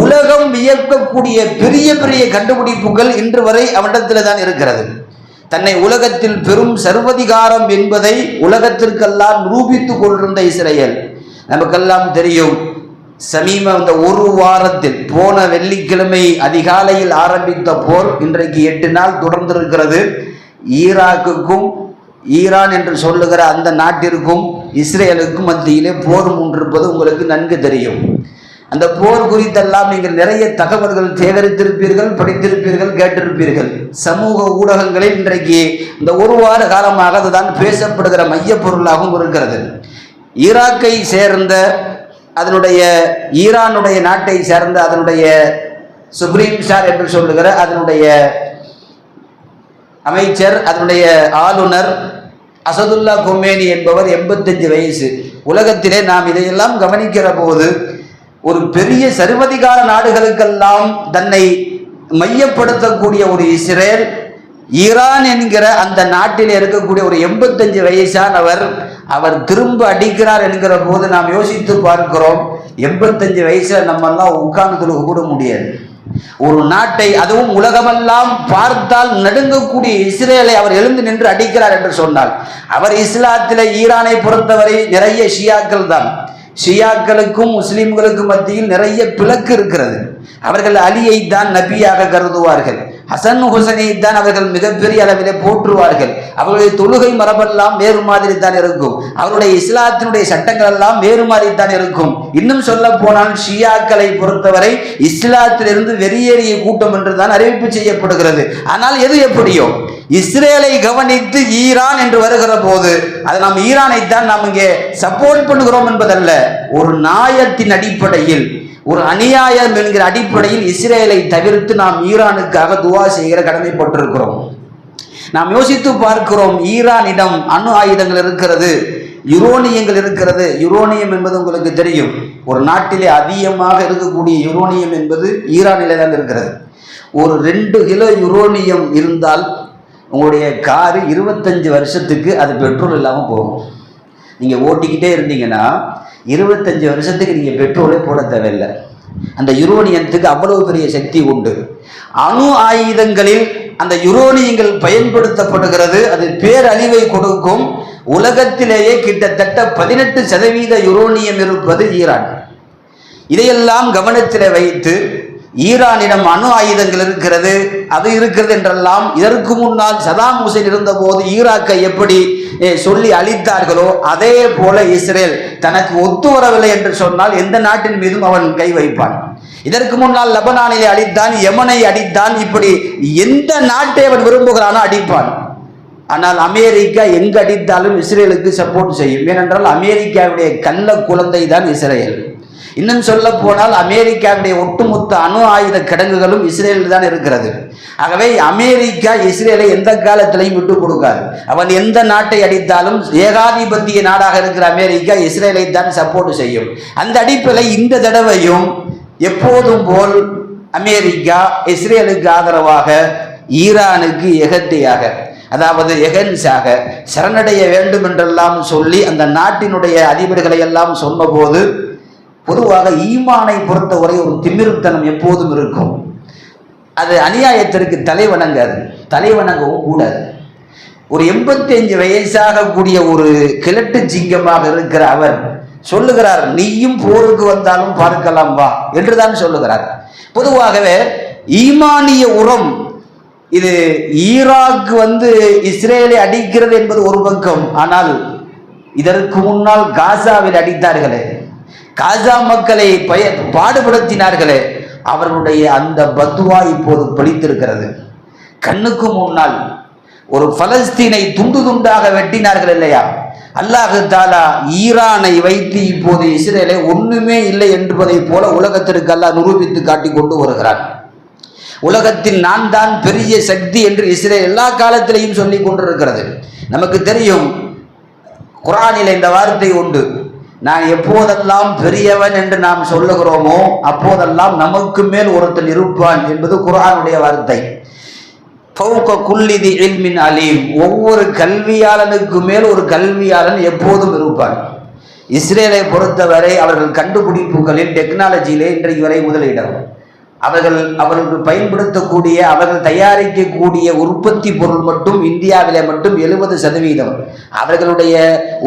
உலகம் வியக்கக்கூடிய பெரிய பெரிய கண்டுபிடிப்புகள் இன்று வரை அவனிடத்தில் தான் இருக்கிறது. தன்னை உலகத்தில் பெரும் சர்வதிகாரம் என்பதை உலகத்திற்கெல்லாம் நிரூபித்துக் கொண்டிருந்த இஸ்ரேல் நமக்கெல்லாம் தெரியும். இந்த ஒரு வாரத்தில் போன வெள்ளிக்கிழமை அதிகாலையில் ஆரம்பித்த போர் இன்றைக்கு 8 நாள் தொடர்ந்திருக்கிறது. ஈராக்குக்கும் ஈரான் என்று சொல்லுகிற அந்த நாட்டிற்கும் இஸ்ரேலுக்கும் மத்தியிலே போர் மூன்றிருப்பது உங்களுக்கு நன்கு தெரியும். அந்த போர் குறித்தெல்லாம் நீங்கள் நிறைய தகவல்கள் சேகரித்திருப்பீர்கள், படித்திருப்பீர்கள், கேட்டிருப்பீர்கள். சமூக ஊடகங்களில் இன்றைக்கு இந்த ஒரு வார காலமாக அதுதான் பேசப்படுகிற மைய பொருளாகவும் இருக்கிறது. ஈராக்கை சேர்ந்த அதனுடைய ஈரானுடைய நாட்டை சேர்ந்த அதனுடைய சுப்ரீம் ஸ்டார் என்று சொல்லுகிற அதனுடைய அமைச்சர், அதனுடைய ஆளுநர் அசதுல்லா கொமேனி என்பவர் 85 வயசு. உலகத்திலே நாம் இதையெல்லாம் கவனிக்கிற போது ஒரு பெரிய சர்வதிகார நாடுகளுக்கெல்லாம் தன்னை மையப்படுத்தக்கூடிய ஒரு இஸ்ரேல், ஈரான் என்கிற அந்த நாட்டில் இருக்கக்கூடிய ஒரு 85 வயசானவர் அவர் திரும்ப அடிக்கிறார் என்கிற போது நாம் யோசித்து பார்க்கிறோம். 85 வயசுல நம்மெல்லாம் உட்கார்ந்து கூட முடியாது. ஒரு நாட்டை, அதுவும் உலகமெல்லாம் பார்த்தால் நடுங்கக்கூடிய இஸ்ரேலை அவர் எழுந்து நின்று அடிக்கிறார் என்று சொன்னால், அவர் இஸ்லாத்திலே ஈரானை பொறுத்தவரை நிறைய ஷியாக்கள் தான். ஷியாக்களுக்கும் முஸ்லிம்களுக்கும் மத்தியில் நிறைய பிளக்கு இருக்கிறது. அவர்கள் அலியை தான் நபியாக கருதுவார்கள், ஹசன் ஹுசனை தான் அவர்கள் மிகப்பெரிய அளவிலே போற்றுவார்கள். அவர்களுடைய தொழுகை மரபெல்லாம் வேறு மாதிரி தான் இருக்கும், அவருடைய இஸ்லாத்தினுடைய சட்டங்கள் எல்லாம் வேறு மாதிரி தான் இருக்கும். இன்னும் சொல்ல போனால் ஷியாக்களை பொறுத்தவரை இஸ்லாத்திலிருந்து வெளியேறிய கூட்டம் என்று தான் அறிவிப்பு செய்யப்படுகிறது. ஆனால் எது எப்படியோ இஸ்ரேலை கவனித்து ஈரான் என்று வருகிற போது அது நாம் ஈரானைத்தான் நாம் இங்கே சப்போர்ட் பண்ணுகிறோம் என்பதல்ல, ஒரு நியாயத்தின் அடிப்படையில், ஒரு அநியாயம் என்கிற அடிப்படையில் இஸ்ரேலை தவிர்த்து நாம் ஈரானுக்காக துவா செய்கிற கடமைப்பட்டிருக்கிறோம். நாம் யோசித்து பார்க்கிறோம், ஈரானிடம் அணு ஆயுதங்கள் இருக்கிறது, யுரோனியங்கள் இருக்கிறது. யுரோனியம் என்பது உங்களுக்கு தெரியும், ஒரு நாட்டிலே அதிகமாக இருக்கக்கூடிய யுரோனியம் என்பது ஈரானிலே தான் இருக்கிறது. ஒரு 2 கிலோ யுரோனியம் இருந்தால் உங்களுடைய காரு 25 வருஷத்துக்கு அது பெட்ரோல் இல்லாமல் போகும். நீங்கள் ஓட்டிக்கிட்டே இருந்தீங்கன்னா 25 வருஷத்துக்கு நீங்கள் பெட்ரோலே போட தேவையில்லை. அந்த யுரேனியத்துக்கு அவ்வளவு பெரிய சக்தி உண்டு. அணு ஆயுதங்களில் அந்த யுரேனியங்கள் பயன்படுத்தப்படுகிறது. அது பேரழிவை கொடுக்கும். உலகத்திலேயே கிட்டத்தட்ட 18% யுரேனியம் இருப்பது ஈரான். இதையெல்லாம் கவனத்தில் வைத்து ஈரானிடம் அணு ஆயுதங்கள் இருக்கிறது, அது இருக்கிறது என்றெல்லாம் இதற்கு முன்னால் சதாம் ஹுசைன் இருந்தபோது ஈராக்கை எப்படி சொல்லி அழித்தார்களோ அதே போல இஸ்ரேல் தனக்கு ஒத்து வரவில்லை என்று சொன்னால் எந்த நாட்டின் மீதும் அவன் கை வைப்பான். இதற்கு முன்னால் லெபனானை அடித்தான், யமனை அடித்தான். இப்படி எந்த நாட்டை அவன் விரும்புகிறானோ அடிப்பான். ஆனால் அமெரிக்கா எங்கு அடித்தாலும் இஸ்ரேலுக்கு சப்போர்ட் செய்யும். ஏனென்றால் அமெரிக்காவுடைய கள்ள குழந்தை தான் இஸ்ரேல். இன்னும் சொல்ல போனால் அமெரிக்காவுடைய ஒட்டுமொத்த அணு ஆயுத கிடங்குகளும் இஸ்ரேலில் தான் இருக்கிறது. ஆகவே அமெரிக்கா இஸ்ரேலை எந்த காலத்திலையும் விட்டு கொடுக்காது. அவன் எந்த நாட்டை அடித்தாலும் ஏகாதிபத்திய நாடாக இருக்கிற அமெரிக்கா இஸ்ரேலை தான் சப்போர்ட் செய்யும். அந்த அடிப்படையில் இந்த தடவையும் எப்போதும் போல் அமெரிக்கா இஸ்ரேலுக்கு ஆதரவாக ஈரானுக்கு எகட்டியாக, அதாவது எகன்ஸாக சரணடைய வேண்டும் என்றெல்லாம் சொல்லி அந்த நாட்டினுடைய அதிபர்களை எல்லாம் சொன்னபோது, பொதுவாக ஈமானை பொறுத்தவரை ஒரு திமிர்த்தனம் எப்போதும் இருக்கும். அது அநியாயத்திற்கு தலைவணங்கவும் கூடாது. ஒரு 85 வயசாக கூடிய ஒரு கிழட்டு சிங்கமாக இருக்கிற அவர் சொல்லுகிறார், நீயும் போருக்கு வந்தாலும் பார்க்கலாம் வா என்றுதான் சொல்லுகிறார். பொதுவாகவே ஈமானிய உரம் இது ஈராக் இஸ்ரேலை அடிக்கிறது என்பது ஒரு பக்கம். ஆனால் இதற்கு முன்னால் காசாவில் அடித்தார்களே, காசா மக்களை பாடுபடுத்தினார்களே, அவர்களுடைய அந்த பத்துவா இப்போது பலித்திருக்கிறது. கண்ணுக்கு முன்னால் ஒரு பலஸ்தீனை துண்டு துண்டாக வெட்டினார்கள் இல்லையா? அல்லாஹ் தஆலா ஈரானை வைத்து இப்போது இஸ்ரேலை ஒண்ணுமே இல்லை என்பதை போல உலகத்திற்கு அல்லாஹ் நிரூபித்து காட்டி கொண்டு வருகிறார். உலகத்தில் நான் தான் பெரிய சக்தி என்று இஸ்ரேல் எல்லா காலத்திலையும் சொல்லி கொண்டிருக்கிறது. நமக்கு தெரியும், குர்ஆனில் இந்த வார்த்தை உண்டு, நான் எப்போதெல்லாம் பெரியவன் என்று நாம் சொல்லுகிறோமோ அப்போதெல்லாம் நமக்கு மேல் ஒருத்தன் இருப்பான் என்பது குர்ஆனுடைய வார்த்தை. ஃபௌக குல்லி தி இல்மின் அலீம், ஒவ்வொரு கல்வியாளனுக்கு மேல் ஒரு கல்வியாளன் எப்போதும் இருப்பான். இஸ்ரேலை பொறுத்தவரை அவர்கள் கண்டுபிடிப்புகளில் டெக்னாலஜியிலே இன்றைக்கு வரை முதலிடம். அவர்களுக்கு பயன்படுத்தக்கூடிய, அவர்கள் தயாரிக்கக்கூடிய உற்பத்தி பொருள் மட்டும் இந்தியாவிலே மட்டும் 70%. அவர்களுடைய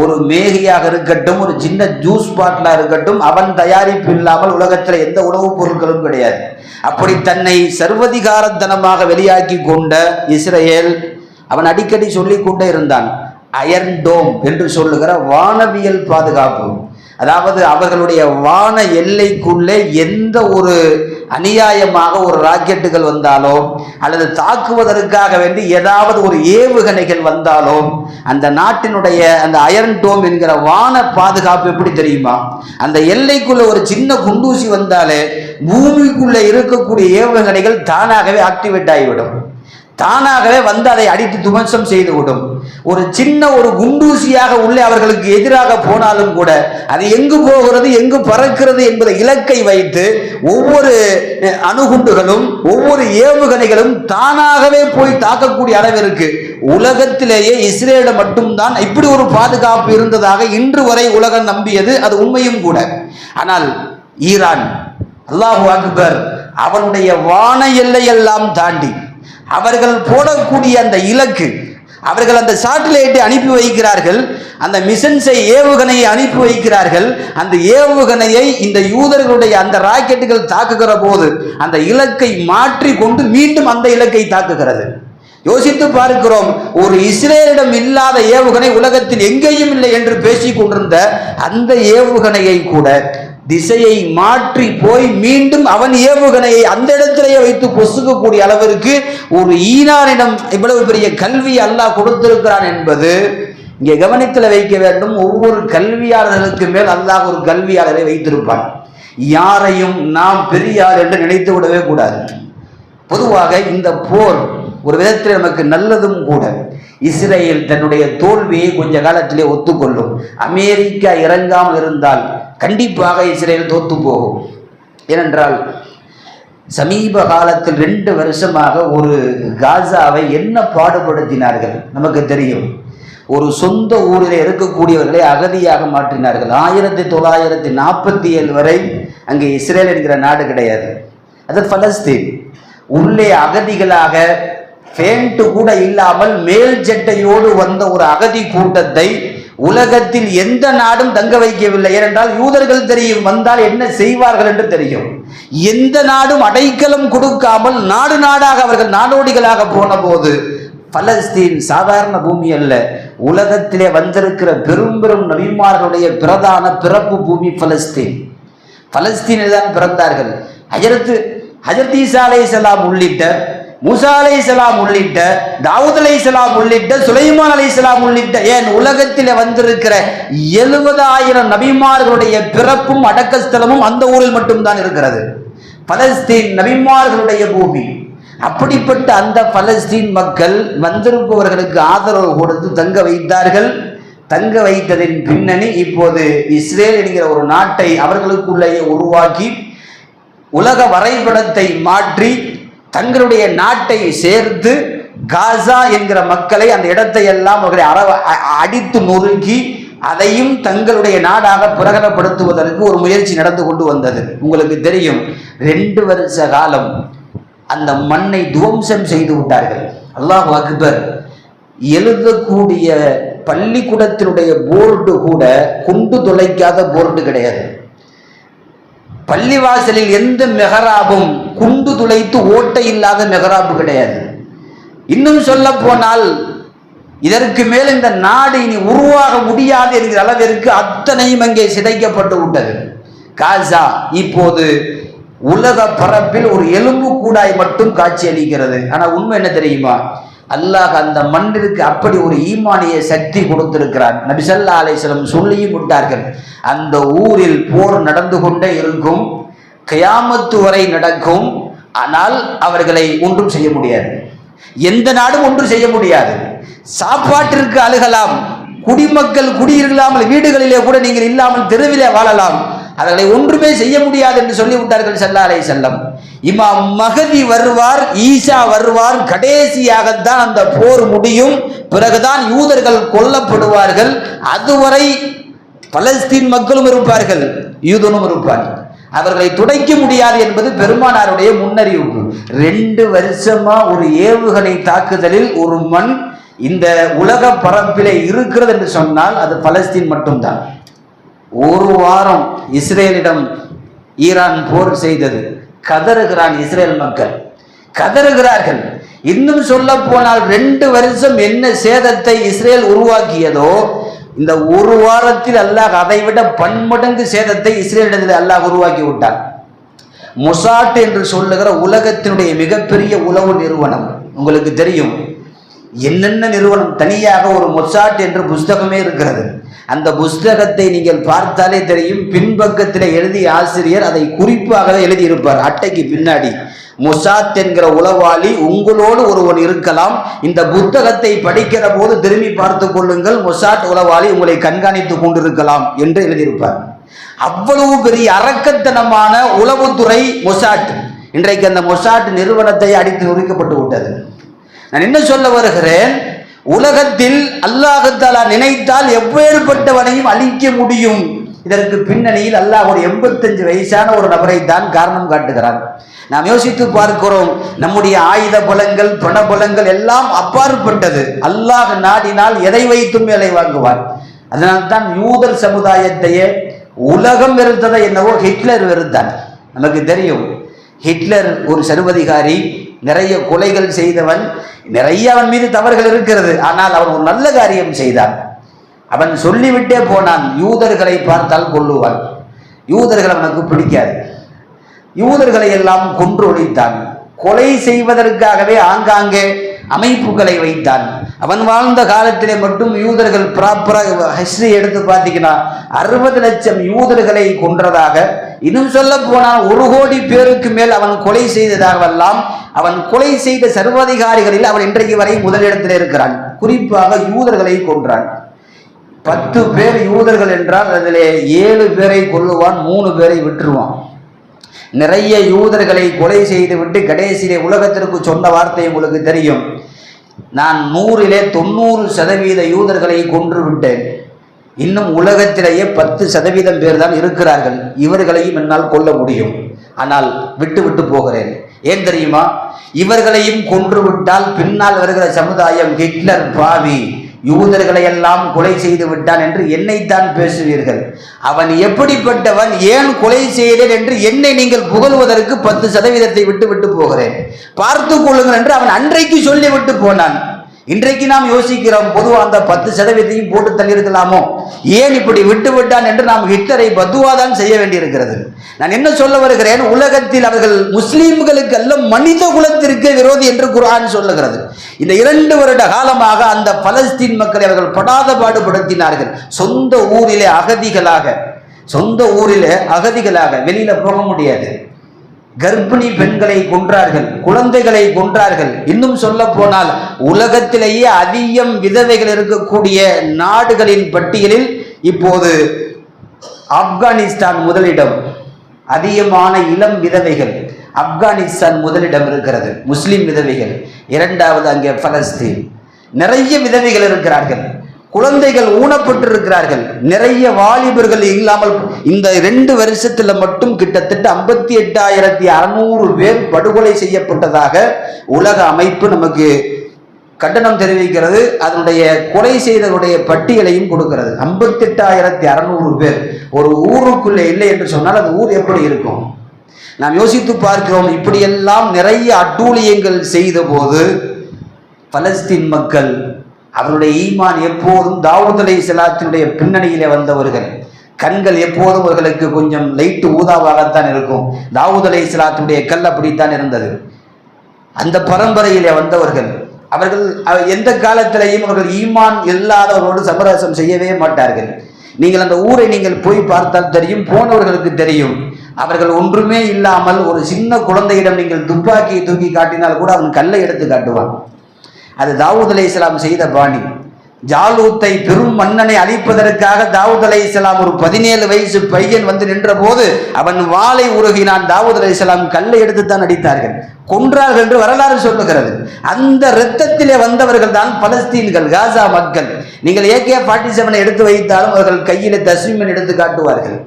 ஒரு மேகியாக இருக்கட்டும், ஒரு சின்ன ஜூஸ் பாட்டிலா இருக்கட்டும், அவன் தயாரிப்பு இல்லாமல் உலகத்தில் எந்த உணவுப் பொருட்களும் கிடையாது. அப்படி தன்னை சர்வதிகாரத்தனமாக வெளியாக்கி கொண்ட இஸ்ரேல், அவன் அடிக்கடி சொல்லிக் கொண்டே இருந்தான், அயர்ன் டோம் என்று சொல்லுகிற வானவியல் பாதுகாப்பு. அதாவது அவர்களுடைய வான எல்லைக்குள்ளே எந்த ஒரு அநியாயமாக ஒரு ராக்கெட்டுகள் வந்தாலோ அல்லது தாக்குவதற்காக வேண்டி ஏதாவது ஒரு ஏவுகணைகள் வந்தாலோ அந்த நாட்டினுடைய அந்த அயர்ன் டோம் என்கிற வான பாதுகாப்பு எப்படி தெரியுமா? அந்த எல்லைக்குள்ள ஒரு சின்ன குண்டூசி வந்தாலே பூமிக்குள்ள இருக்கக்கூடிய ஏவுகணைகள் தானாகவே ஆக்டிவேட் ஆகிவிடும். தானாகவே அதை அடித்து துவம்சம் செய்துவிடும். ஒரு சின்ன ஒரு குண்டூசியாக உள்ளே அவர்களுக்கு எதிராக போனாலும் கூட அது எங்கு போகிறது, எங்கு பறக்கிறது என்பதை இலக்கை வைத்து ஒவ்வொரு அணுகுண்டுகளும் ஒவ்வொரு ஏவுகணைகளும் தானாகவே போய் தாக்கக்கூடிய அளவிற்கு உலகத்திலேயே இஸ்ரேலில் மட்டும்தான் இப்படி ஒரு பாதுகாப்பு இருந்ததாக இன்று வரை உலகம் நம்பியது. அது உண்மையும் கூட. ஆனால் ஈரான், அல்லாஹு அக்பர், அவனுடைய வான எல்லையெல்லாம் தாண்டி அவர்கள் போடக்கூடிய அந்த இலக்கு, அவர்கள் அந்த சாட்டிலைட்டை அனுப்பி வைக்கிறார்கள், அந்த மிஷன்ஸை ஏவுகணையை அனுப்பி வைக்கிறார்கள். அந்த ஏவுகணையை இந்த யூதர்களுடைய அந்த ராக்கெட்டுகள் தாக்குகிற போது அந்த இலக்கை மாற்றி கொண்டு மீண்டும் அந்த இலக்கை தாக்குகிறது. யோசித்து பார்க்கிறோம், ஒரு இஸ்ரேலிடம் இல்லாத ஏவுகணை உலகத்தில் எங்கேயும் இல்லை என்று பேசிக் கொண்டிருந்த அந்த ஏவுகணையை கூட திசையை மாற்றி போய் மீண்டும் அவன் ஏவுகணையை அந்த இடத்திலேயே வைத்து பொசுக்கக்கூடிய அளவிற்கு ஒரு ஈரானிடம் இவ்வளவு பெரிய கல்வி அல்லாஹ் கொடுத்திருக்கிறான் என்பது இங்கே கவனத்தில் வைக்க வேண்டும். ஒவ்வொரு கல்வியாளர்களுக்கு மேல் அல்லாஹ் ஒரு கல்வியாளரை வைத்திருப்பான். யாரையும் நாம் பெரியார் என்று நினைத்து விடவே கூடாது. பொதுவாக இந்த போர் ஒரு விதத்தில் நமக்கு நல்லதும் கூட. இஸ்ரேல் தன்னுடைய தோல்வியை கொஞ்ச காலத்திலே ஒத்துக்கொள்ளும். அமெரிக்கா இறங்காமல் இருந்தால் கண்டிப்பாக இஸ்ரேல் தோத்து போகும். ஏனென்றால் சமீப காலத்தில் 2 வருஷமாக ஒரு காசாவை என்ன பாடுபடுத்தினார்கள் நமக்கு தெரியும். ஒரு சொந்த ஊரில் இருக்கக்கூடியவர்களை அகதியாக மாற்றினார்கள். 1947 வரை அங்கே இஸ்ரேல் என்கிற நாடு கிடையாது, அது பலஸ்தீன். உள்ளே அகதிகளாக பேண்ட் கூட இல்லாமல் மேல் ஜட்டையோடு வந்த ஒரு அகதி கூட்டத்தை உலகத்தில் எந்த நாடும் தங்க வைக்கவில்லை. ஏனென்றால் யூதர்கள் தெரியும், வந்தால் என்ன செய்வார்கள் என்று தெரியும். எந்த நாடும் அடைக்கலம் கொடுக்காமல் நாடு நாடாக அவர்கள் நாடோடிகளாக போன போது பலஸ்தீன் சாதாரண பூமி அல்ல, உலகத்திலே வந்திருக்கிற பெரும் பெரும் நபிமார்களுடைய பிரதான பிறப்பு பூமி பலஸ்தீன். பலஸ்தீனில் தான் பிறந்தார்கள். ஹஜரத் ஈசா அலைஹிஸ்ஸலாம் உள்ளிட்ட, மூசா அலைஹிஸ்ஸலாம் உள்ளிட்ட, தாவூத் அலைஹிஸ்ஸலாம் உள்ளிட்ட, சுலைமான் அலைஹிஸ்ஸலாம் உள்ளிட்ட, ஏன் உலகத்திலே வந்திருக்கிற 70,000 நபிமார்களுடைய பிறப்பும் அடக்கஸ்தலமும் அந்த ஊரில் மட்டும்தான் இருக்கிறது. பலஸ்தீன் நபிமார்களுடைய பூமி. அப்படிப்பட்ட அந்த பலஸ்தீன் மக்கள் வந்திருப்பவர்களுக்கு ஆதரவு கொடுத்து தங்க வைத்தார்கள். தங்க வைத்ததின் பின்னணி இப்போது இஸ்ரேல் என்கிற ஒரு நாட்டை அவர்களுக்குள்ளேயே உருவாக்கி உலக வரைபடத்தை மாற்றி தங்களுடைய நாட்டை சேர்த்து காசா என்கிற மக்களை அந்த இடத்தை எல்லாம் அடித்து நொறுக்கி அதையும் தங்களுடைய நாடாக பிரகடனப்படுத்துவதற்கு ஒரு முயற்சி நடந்து கொண்டு வந்தது. உங்களுக்கு தெரியும், 2 வருஷ காலம் அந்த மண்ணை துவம்சம் செய்து விட்டார்கள். அல்லாஹ் அக்பர். எழுதக்கூடிய பள்ளிக்கூடத்தினுடைய போர்டு கூட குண்டு துளைக்காத போர்டு கிடையாது. பள்ளிவாசலில் எந்த மெஹராபும் குண்டு துளைத்து ஓட்டை இல்லாத மெஹராபு கிடையாது. இன்னும் சொல்ல போனால் இதற்கு மேல் இந்த நாடு இனி உருவாக முடியாது என்கிற அளவிற்கு அத்தனையும் அங்கே சிதைக்கப்பட்டு விட்டது. காசா இப்போது உலக பரப்பில் ஒரு எலும்பு கூடாய் மட்டும் காட்சி அளிக்கிறது. ஆனால் உண்மை என்ன தெரியுமா? அல்லாஹ் அந்த மண்ணிற்கு அப்படி ஒரு ஈமானிய சக்தி கொடுத்திருக்கிறான். நபி ஸல்லல்லாஹு அலைஹி வஸல்லம் சொல்லியும் விட்டார்கள், அந்த ஊரில் போர் நடந்து கொண்டே இருக்கும், கியாமத்து வரை நடக்கும். ஆனால் அவர்களை ஒன்றும் செய்ய முடியாது. எந்த நாடும் ஒன்றும் செய்ய முடியாது. சாப்பாட்டிற்கு அழுகலாம், குடிமக்கள் குடியிருக்காமல் வீடுகளிலே கூட நீங்கள் இல்லாமல் தெருவிலே வாழலாம், அவர்களை ஒன்றுமே செய்ய முடியாது என்று சொல்லிவிட்டார்கள் ஸல்லல்லாஹு அலைஹி வஸல்லம். இமாம் மஹதி வருவார், ஈசா வருவார், கடைசியாகத்தான் அந்த போர் முடியும். பிறகுதான் யூதர்கள் கொல்லப்படுவார்கள். அதுவரை பலஸ்தீன் மக்களும் இருப்பார்கள், யூதனும் இருப்பார்கள். அவர்களை துடைக்க முடியாது என்பது பெருமானாருடைய முன்னறிவிப்பு. 2 வருஷமா ஒரு ஏவுகணை தாக்குதலில் ஒரு மண் இந்த உலக பரப்பிலே இருக்கிறது என்று சொன்னால் அது பலஸ்தீன் மட்டும்தான். ஒரு வாரம் இஸ்ரேலிடம் ஈரான் போர் செய்தது. கதறுகிறான் இஸ்ரேல் மக்கள், கதறுகிறார்கள். இன்னும் சொல்ல போனால் 2 வருஷம் என்ன சேதத்தை இஸ்ரேல் உருவாக்கியதோ இந்த ஒரு வாரத்தில் அல்லாஹ் அதை விட பன்மடங்கு சேதத்தை இஸ்ரேலிடத்தில் அல்லாஹ் உருவாக்கி விட்டான். மொசாட் என்று சொல்லுகிற உலகத்தினுடைய மிகப்பெரிய உளவு நிறுவனம். உங்களுக்கு தெரியும் என்னென்ன நிறுவனம், தனியாக ஒரு மொசாட் என்ற புஸ்தகமே இருக்கிறது. அந்த புஸ்தகத்தை நீங்கள் பார்த்தாலே தெரியும், பின்பக்கத்தில் எழுதிய ஆசிரியர் அதை குறிப்பாகவே எழுதியிருப்பார் அட்டைக்கு பின்னாடி. மொசாத் என்கிற உளவாளி உங்களோடு ஒருவன் இருக்கலாம், இந்த புத்தகத்தை படிக்கிற போது திரும்பி பார்த்து கொள்ளுங்கள், மொசாட் உளவாளி உங்களை கண்காணித்துக் கொண்டிருக்கலாம் என்று எழுதியிருப்பார். அவ்வளவு பெரிய அரக்கத்தனமான உளவுத்துறை மொசாட். இன்றைக்கு அந்த மொசாட் நிறுவனத்தை அடித்து நொறுக்கப்பட்டு விட்டது. நான் என்ன சொல்ல வருகிறேன், உலகத்தில் அல்லாஹ் தஆலா நினைத்தால் எவ்வேறுபட்டவனையும் அழிக்க முடியும். இதற்கு பின்னணியில் அல்லாஹ் ஒரு 85 வயசான ஒரு நபரை தான் காரணம் காட்டுகிறான். நாம் யோசித்து பார்க்கிறோம், நம்முடைய ஆயுத பலங்கள் பண பலங்கள் எல்லாம் அப்பாற்பட்டது. அல்லாஹ் நாடினால் எதை வைத்தும் வேலை வாங்குவார். அதனால்தான் யூதர் சமுதாயத்தையே உலகம் வெறுத்ததை என்னவோ ஹிட்லர் வெறுத்தான். நமக்கு தெரியும், ஹிட்லர் ஒரு சர்வதிகாரி, நிறைய கொலைகள் செய்தவன், நிறைய அவன் மீது தவறுகள் இருக்கிறது. ஆனால் அவன் ஒரு நல்ல காரியம் செய்தான். அவன் சொல்லிவிட்டே போனான், யூதர்களை பார்த்தால் கொல்லுவான், யூதர்கள் அவனுக்கு பிடிக்காது, யூதர்களை எல்லாம் கொன்று ஒழித்தான். கொலை செய்வதற்காகவே ஆங்காங்கே அமைப்புகளை வைத்தான். அவன் வாழ்ந்த காலத்திலே மட்டும் யூதர்கள் ப்ராப்பராக ஹிஸ்டரி எடுத்து பார்த்தீங்கன்னா 60 லட்சம் யூதர்களை கொன்றதாக, இன்னும் சொல்ல போனால் 1 கோடி பேருக்கு மேல் அவன் கொலை செய்ததாகவெல்லாம் அவன் கொலை செய்த சர்வாதிகாரிகளில் அவன் இன்றைக்கு வரை முதலிடத்தில் இருக்கிறான். குறிப்பாக யூதர்களை கொன்றான். 10 பேர் யூதர்கள் என்றால் அதிலே 7 பேரை கொல்லுவான், 3 பேரை விட்டுருவான். நிறைய யூதர்களை கொலை செய்து விட்டு கடைசியிலே உலகத்திற்கு சொன்ன வார்த்தை உங்களுக்கு தெரியும், நான் 100-லே 90% யூதர்களை கொன்று விட்டேன், இன்னும் உலகத்திலேயே 10% பேர் தான் இருக்கிறார்கள், இவர்களையும் என்னால் கொல்ல முடியும், ஆனால் விட்டு போகிறேன். ஏன் தெரியுமா? இவர்களையும் கொன்று விட்டால் பின்னால் வருகிற சமுதாயம் ஹிட்லர் பாவி, யூதர்களை எல்லாம் கொலை செய்து விட்டான் என்று என்னைத்தான் பேசுவீர்கள். அவன் எப்படிப்பட்டவன், ஏன் கொலை செய்தேன் என்று என்னை நீங்கள் புகழ்வதற்கு 10% விட்டு போகிறேன், பார்த்து கொள்ளுங்கள் என்று அவன் அன்றைக்கு சொல்லிவிட்டு போனான். இன்றைக்கு நாம் யோசிக்கிறோம், பொதுவாக அந்த 10% போட்டு தள்ளியிருக்கலாமோ, ஏன் இப்படி விட்டான் என்று நாம் ஹிட்லரை பத்துவாதான் செய்ய வேண்டியிருக்கிறது. நான் என்ன சொல்ல வருகிறேன், உலகத்தில் அவர்கள் முஸ்லீம்களுக்கு அல்ல மனித குலத்திற்கு விரோதி என்று குர்ஆன் சொல்லுகிறது. இந்த 2 வருட காலமாக அந்த பலஸ்தீன் மக்களை அவர்கள் படாத பாடுபடுத்தினார்கள். சொந்த ஊரிலே அகதிகளாக வெளியில போக முடியாது. கர்ப்பிணி பெண்களை கொன்றார்கள், குழந்தைகளை கொன்றார்கள். இன்னும் சொல்ல போனால் உலகத்திலேயே அதிகம் விதவைகள் இருக்கக்கூடிய நாடுகளின் பட்டியலில் இப்போது ஆப்கானிஸ்தான் முதலிடம். அதிகமான இளம் விதவைகள் ஆப்கானிஸ்தான் முதலிடம் இருக்கிறது, முஸ்லிம் விதவைகள். 2வது அங்கே பலஸ்தீன். நிறைய விதவைகள் இருக்கிறார்கள், குழந்தைகள் ஊனப்பட்டிருக்கிறார்கள், நிறைய வாலிபர்கள் இல்லாமல். இந்த 2 வருஷத்துல மட்டும் கிட்டத்தட்ட 58,600 பேர் படுகொலை செய்யப்பட்டதாக உலக அமைப்பு நமக்கு கண்டனம் தெரிவிக்கிறது. அதனுடைய கொலை செய்தவருடைய பட்டியலையும் கொடுக்கிறது. 58,600 பேர் ஒரு ஊருக்குள்ளே இல்லை என்று சொன்னால் அந்த ஊர் எப்படி இருக்கும்? நாம் யோசித்து பார்க்கிறோம். இப்படியெல்லாம் நிறைய அட்டூழியங்கள் செய்த போது பலஸ்தீன் மக்கள், அவருடைய ஈமான் எப்போதும் தாவூத் அலைஹிஸ்ஸலாத்தினுடைய பின்னணியிலே வந்தவர்கள், கண்கள் எப்போதும் அவர்களுக்கு கொஞ்சம் லைட்டு ஊதாவாகத்தான் இருக்கும். தாவூத் அலைஹிஸ்ஸலாத்தினுடைய கல் அப்படித்தான் இருந்தது. அந்த பரம்பரையிலே வந்தவர்கள் அவர்கள் எந்த காலத்திலையும் அவர்கள் ஈமான் இல்லாதவர்களோடு சமரசம் செய்யவே மாட்டார்கள். நீங்கள் அந்த ஊரை நீங்கள் போய் பார்த்தால் தெரியும், போனவர்களுக்கு தெரியும். அவர்கள் ஒன்றுமே இல்லாமல் ஒரு சின்ன குழந்தையிடம் நீங்கள் துப்பாக்கியை தூக்கி காட்டினால் கூட அவன் கல்லை எடுத்து காட்டுவான். அது தாவூத் அலைஹிஸ்ஸலாம் செய்த பாணி. ஜாலூத்தை பெரும் மன்னனை அழிப்பதற்காக தாவூத் அலைஹிஸ்ஸலாம் ஒரு 17 வயசு பையன் வந்து நின்ற போது அவன் வாளை உருகினான். தாவூத் அலைஹிஸ்ஸலாம் கல்லை எடுத்துத்தான் அடித்தார்கள், கொன்றார்கள் என்று வரலாறு சொல்லுகிறது. அந்த இரத்தத்திலே வந்தவர்கள் தான் பலஸ்தீன்கள், காசா மக்கள். நீங்கள் AK-47 எடுத்து வைத்தாலும் அவர்கள் கையில தஸ்மீன் எடுத்து காட்டுவார்கள்.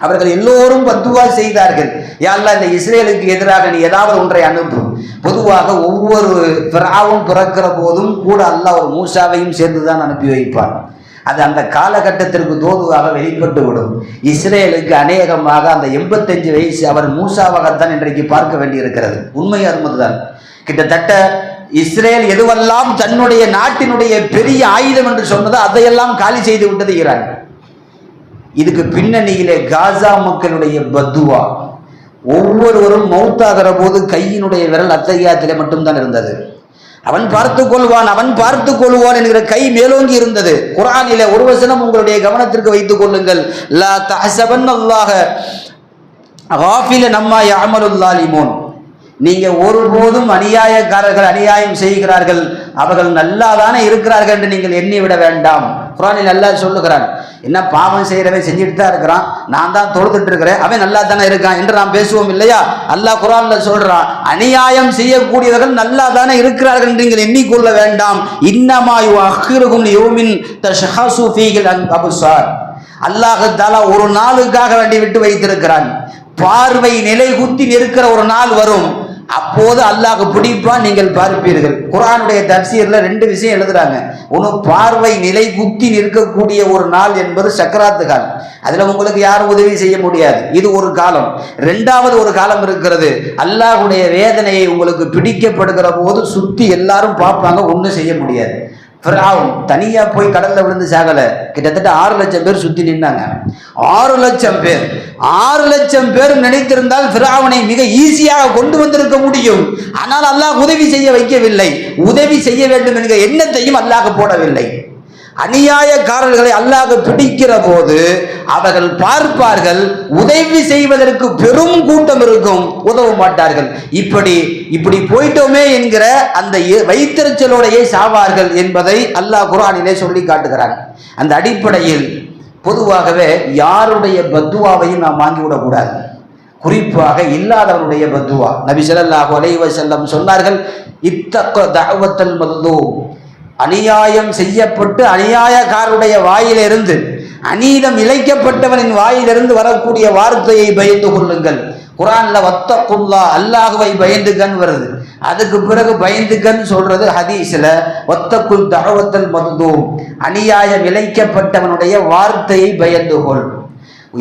அவர்கள் எல்லோரும் பத்துவா செய்தார்கள், யா அல்லாஹ் இந்த இஸ்ரேலுக்கு எதிராக நீ ஏதாவது ஒன்றை அனுப்பு. பொதுவாக ஒவ்வொரு ஃபிரௌன் பிறக்கிற போதும் கூட அல்லாஹ் ஒரு மூசாவையும் சேர்ந்துதான் அனுப்பி வைப்பார். அது அந்த காலகட்டத்திற்கு தோதுவாக வெளிப்பட்டு விடும். இஸ்ரேலுக்கு அநேகமாக அந்த 85 வயசு அவர் மூசாவாகத்தான் இன்றைக்கு பார்க்க வேண்டியிருக்கிறது. உண்மை அருமதுதான். கிட்டத்தட்ட இஸ்ரேல் எதுவெல்லாம் தன்னுடைய நாட்டினுடைய பெரிய ஆயுதம் என்று சொன்னதோ அதையெல்லாம் காலி செய்து விட்டது ஈரான். இதுக்கு பின்னணியிலே காசா மக்களுடைய பத்துவா. ஒவ்வொருவரும் மௌத்தாகிற போது கையினுடைய விரல் அத்தகையாத்திலே மட்டும்தான் இருந்தது. அவன் பார்த்து கொள்வான் என்கிற கை மேலோங்கி இருந்தது. குர்ஆனிலே ஒரு வசனம் உங்களுடைய கவனத்திற்கு வைத்துக் கொள்ளுங்கள். லா தஹஸபன்னல்லாஹ காஃபிலன் அம்மா யஅமலுல் ஸாலிமூன். நீங்க ஒருபோதும் அநியாயக்காரர்கள் அநியாயம் செய்கிறார்கள், அவர்கள் நல்லா தானே இருக்கிறார்கள் என்று நீங்கள் எண்ணி விட வேண்டாம். குர்ஆனில் அல்லாஹ் சொல்லுகிறான், என்ன பாவம் செய்யறவன் செஞ்சுட்டு தான் இருக்கிறான், நான் தான் தொழுதுட்டு இருக்கிறேன், அவன் நல்லா தானே இருக்கான் என்று நாம் பேசுவோம் இல்லையா? அல்லாஹ் குர்ஆன்ல சொல்றான், அநியாயம் செய்யக்கூடியவர்கள் நல்லா தானே இருக்கிறார்கள் என்று நீங்கள் எண்ணிக்கொள்ள வேண்டாம். இன்னமா யுஅக்கிருகும் லியௌமின் தஷ்ஹஸு ஃபீஹில் அப்சார். அல்லாஹ் தஆலா ஒரு நாளுக்காக வேண்டி விட்டு வைத்திருக்கிறான். பார்வை நிலை குத்தி நிற்கிற ஒரு நாள் வரும், அப்போது அல்லாஹ் பிடிப்பான், நீங்கள் பார்ப்பீர்கள். குர்ஆனுடைய தஃசீர்ல 2 விஷயம் எழுதுறாங்க. ஒன்று, பார்வை நிலை குத்தி நிற்கக்கூடிய ஒரு நாள் என்பது சக்கராத்து காலம். அதுல உங்களுக்கு யாரும் உதவி செய்ய முடியாது, இது ஒரு காலம். 2வது ஒரு காலம் இருக்கிறது, அல்லாஹ்வுடைய வேதனையை உங்களுக்கு பிடிக்கப்படுகிற போது சுத்தி எல்லாரும் பார்ப்பாங்க, ஒன்றும் செய்ய முடியாது. ஃபிரௌன் தனியா போய் கடல்ல விழுந்து சாகல, கிட்டத்தட்ட 6 லட்சம் பேர் சுத்தி நின்னாங்க. 6 லட்சம் பேர் நினைத்திருந்தால் ஃபிரௌனை மிக ஈஸியாக கொண்டு வந்திருக்க முடியும். ஆனால் அல்லாஹ் உதவி செய்ய வைக்கவில்லை. உதவி செய்ய வேண்டும் என்கிற எண்ணத்தையும் அல்லாஹ் போடவில்லை. அநியாயக்காரர்களை அல்லாஹ் பிடிக்கிற போது அவர்கள் பார்ப்பார்கள், உதவி செய்வதற்கு பெரும் கூட்டம் இருக்கும், உதவ மாட்டார்கள். இப்படி போயிட்டோமே என்கிற அந்த வைத்தறிச்சலோடையே சாவார்கள் என்பதை அல்லாஹ் குர்ஆனிலே சொல்லி காட்டுகிறான். அந்த அடிப்படையில் பொதுவாகவே யாருடைய பத்துவாவையும் நாம் வாங்கிவிடக்கூடாது. குறிப்பாக இல்லாதவனுடைய பத்துவா. நபி ஸல்லல்லாஹு அலைஹி வஸல்லம் சொன்னார்கள், இத்தக தஅவத்தல் மظلوம், அநியாயம் செய்யப்பட்டு அநியாயக்காரருடைய வாயிலிருந்து, அநீதம் இழைக்கப்பட்டவனின் வாயிலிருந்து வரக்கூடிய வார்த்தையை பயந்து கொள்ளுங்கள். குர்ஆன்ல வத்தகுல்லா, அல்லாஹ்வை பயந்துகன் வருது. அதுக்கு பிறகு பயந்துகன் சொல்றது ஹதீஸ்ல வத்தகுல் தஅவத்தல் மظلوம், அநியாயம் இழைக்கப்பட்டவனுடைய வார்த்தையை பயந்து கொள்.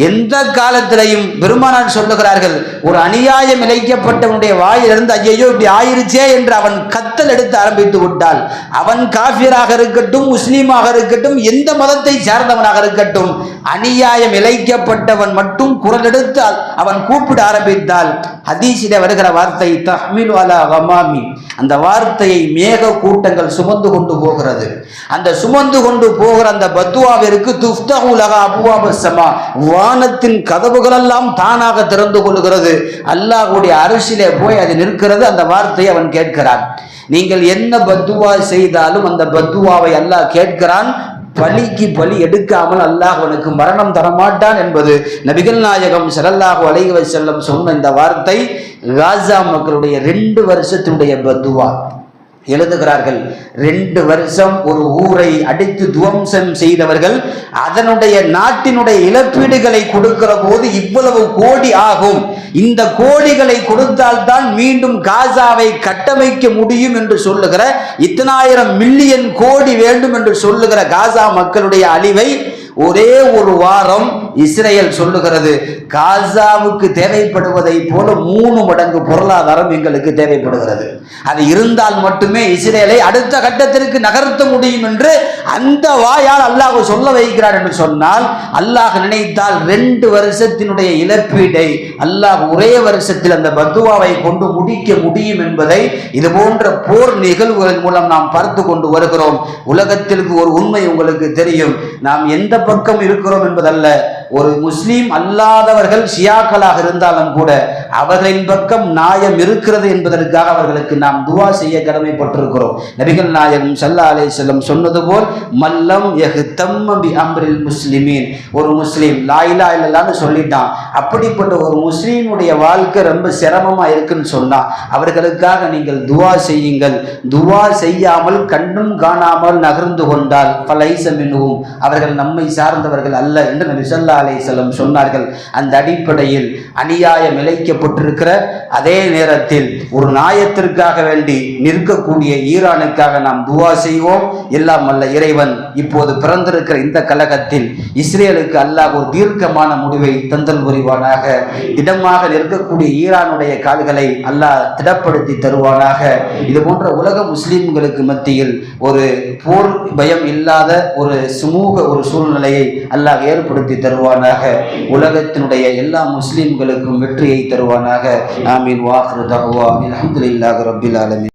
எந்த காலத்திலையும் பெருமானார் சொல்லுகிறார்கள், ஒரு அநியாயம் இழைக்கப்பட்டவனுடைய வாயிலிருந்து ஐயோ இப்படி ஆயிருச்சே என்று அவன் கத்தல் எடுத்து ஆரம்பித்து விட்டால், அவன் காஃபிராக இருக்கட்டும், முஸ்லீமாக இருக்கட்டும், எந்த மதத்தை சார்ந்தவனாக இருக்கட்டும், அநியாயம் இழைக்கப்பட்டவன் மட்டும் குரல் எடுத்து அவன் கூப்பிட ஆரம்பித்தால், ஹதீஸிலே வருகிற வார்த்தை தஹ்மிலு அலா கமாமி, அந்த வார்த்தையை மேக கூட்டங்கள் சுமந்து கொண்டு போகிறது. அந்த சுமந்து கொண்டு போகிற அந்த பத்வாவிற்கு துஃப்தஹு லஹா அப்வாபுஸ் ஸமா, வானத்தின் கதவுகளெல்லாம் தானாக திறந்து கொள்கிறது. அல்லாஹ்வுடைய அரிசிலே போய் அது நிற்கிறது. அந்த வார்த்தையை அவன் கேட்கிறான். நீங்கள் என்ன பத்துவா செய்தாலும் அந்த பத்துவாவை அல்லாஹ் கேட்கிறான். பலிக்கு பலி எடுக்காமல் அல்லாஹ் அவனுக்கு மரணம் தரமாட்டான் என்பது நபிகள் நாயகம் ஸல்லல்லாஹு அலைஹி வஸல்லம் சொன்ன இந்த வார்த்தை காசா மக்களுடைய 2 வருஷத்தினுடைய பத்துவா. எழுதுகிறார்கள், 2 வருஷம் ஒரு ஊரை அடித்து துவம்சம் செய்தவர்கள், அதனுடைய நாட்டினுடைய இழப்பீடுகளை கொடுக்கிற போது இவ்வளவு கோடி ஆகும், இந்த கோடிகளை கொடுத்தால்தான் மீண்டும் காசாவை கட்டமைக்க முடியும் என்று சொல்லுகிற, இத்தனாயிரம் மில்லியன் கோடி வேண்டும் என்று சொல்லுகிற காசா மக்களுடைய அழிவை ஒரே ஒரு வாரம் இஸ்ரேல் சொல்லுகிறது, காசாவுக்கு தேவைப்படுவதை போல 3 மடங்கு பொருளாதாரம் எங்களுக்கு தேவைப்படுகிறது. அது இருந்தால் மட்டுமே இஸ்ரேலை அடுத்த கட்டத்திற்கு நகர்த்த முடியும் என்று அந்த வாயால் அல்லாஹ் சொல்ல வைக்கிறார் என்று சொன்னால், அல்லாஹ் நினைத்தால் 2 வருஷத்தினுடைய இழப்பீடை அல்லாஹ் ஒரே வருஷத்தில் அந்த பத்துவாவை கொண்டு முடிக்க முடியும் என்பதை இது போன்ற போர் நிகழ்வுகளின் மூலம் நாம் பார்த்து கொண்டு வருகிறோம். உலகத்திற்கு ஒரு உண்மை உங்களுக்கு தெரியும், நாம் எந்த பக்கம் இருக்கிறோம் என்பதல்ல, ஒரு முஸ்லீம் அல்லாதவர்கள் ஷியாக்களாக இருந்தாலும் கூட அவர்களின் பக்கம் நியாயம் இருக்கிறது என்பதற்காக அவர்களுக்கு நாம் துவா செய்ய கடமைப்பட்டிருக்கிறோம். நபிகள் நாயகம் ஸல்லல்லாஹு அலைஹி வஸல்லம் சொன்னது போல், மல்லம் யஹ்தம்ம பி அம்ரில் முஸ்லிமீன், ஒரு முஸ்லீம் லா இலாஹ இல்லல்லாஹ்னு சொல்லிட்டான், அப்படிப்பட்ட ஒரு முஸ்லீமுடைய வாழ்க்கை ரொம்ப சிரமமா இருக்குன்னு சொன்னா அவர்களுக்காக நீங்கள் துவா செய்யுங்கள். துவா செய்யாமல் கண்டும் காணாமல் நகர்ந்து கொண்டால் ஃபலைஸ மின்ஹும், அவர்கள் நம்மை சார்ந்தவர்கள் அல்ல என்று நபி ஸல்லல்லாஹு அலைஹி வஸல்லம் சொன்னார்கள். அந்த அடிப்படையில் அநியாயம் இழைக்கப்பட்டிருக்கிற அதே நேரத்தில் ஒரு நியாயத்திற்காக வேண்டி நிற்கக்கூடிய ஈரானுக்காக நாம் துவா செய்வோம். எல்லாம் அல்ல இறைவன் இப்போது பிறந்திருக்கிற இந்த கலகத்தில் இஸ்ரேலுக்கு அல்லாஹ் ஒரு தீர்க்கமான முடிவை தந்தல் புரிவானாக. திடமாக நிற்கக்கூடிய ஈரானுடைய கால்களை அல்லாஹ் திடப்படுத்தி தருவானாக. இது போன்ற உலக முஸ்லிம்களுக்கு மத்தியில் ஒரு போர் பயம் இல்லாத ஒரு சுமூக ஒரு சூழ்நிலையை அல்லாஹ் ஏற்படுத்தி தருவானாக. உலகத்தினுடைய எல்லா முஸ்லிம்களுக்கும் வெற்றியை தருவானாக. ஆமீன். வாஹிரு தஅவானா அல்ஹம்துலில்லாஹி ரப்பில் ஆலமீன்.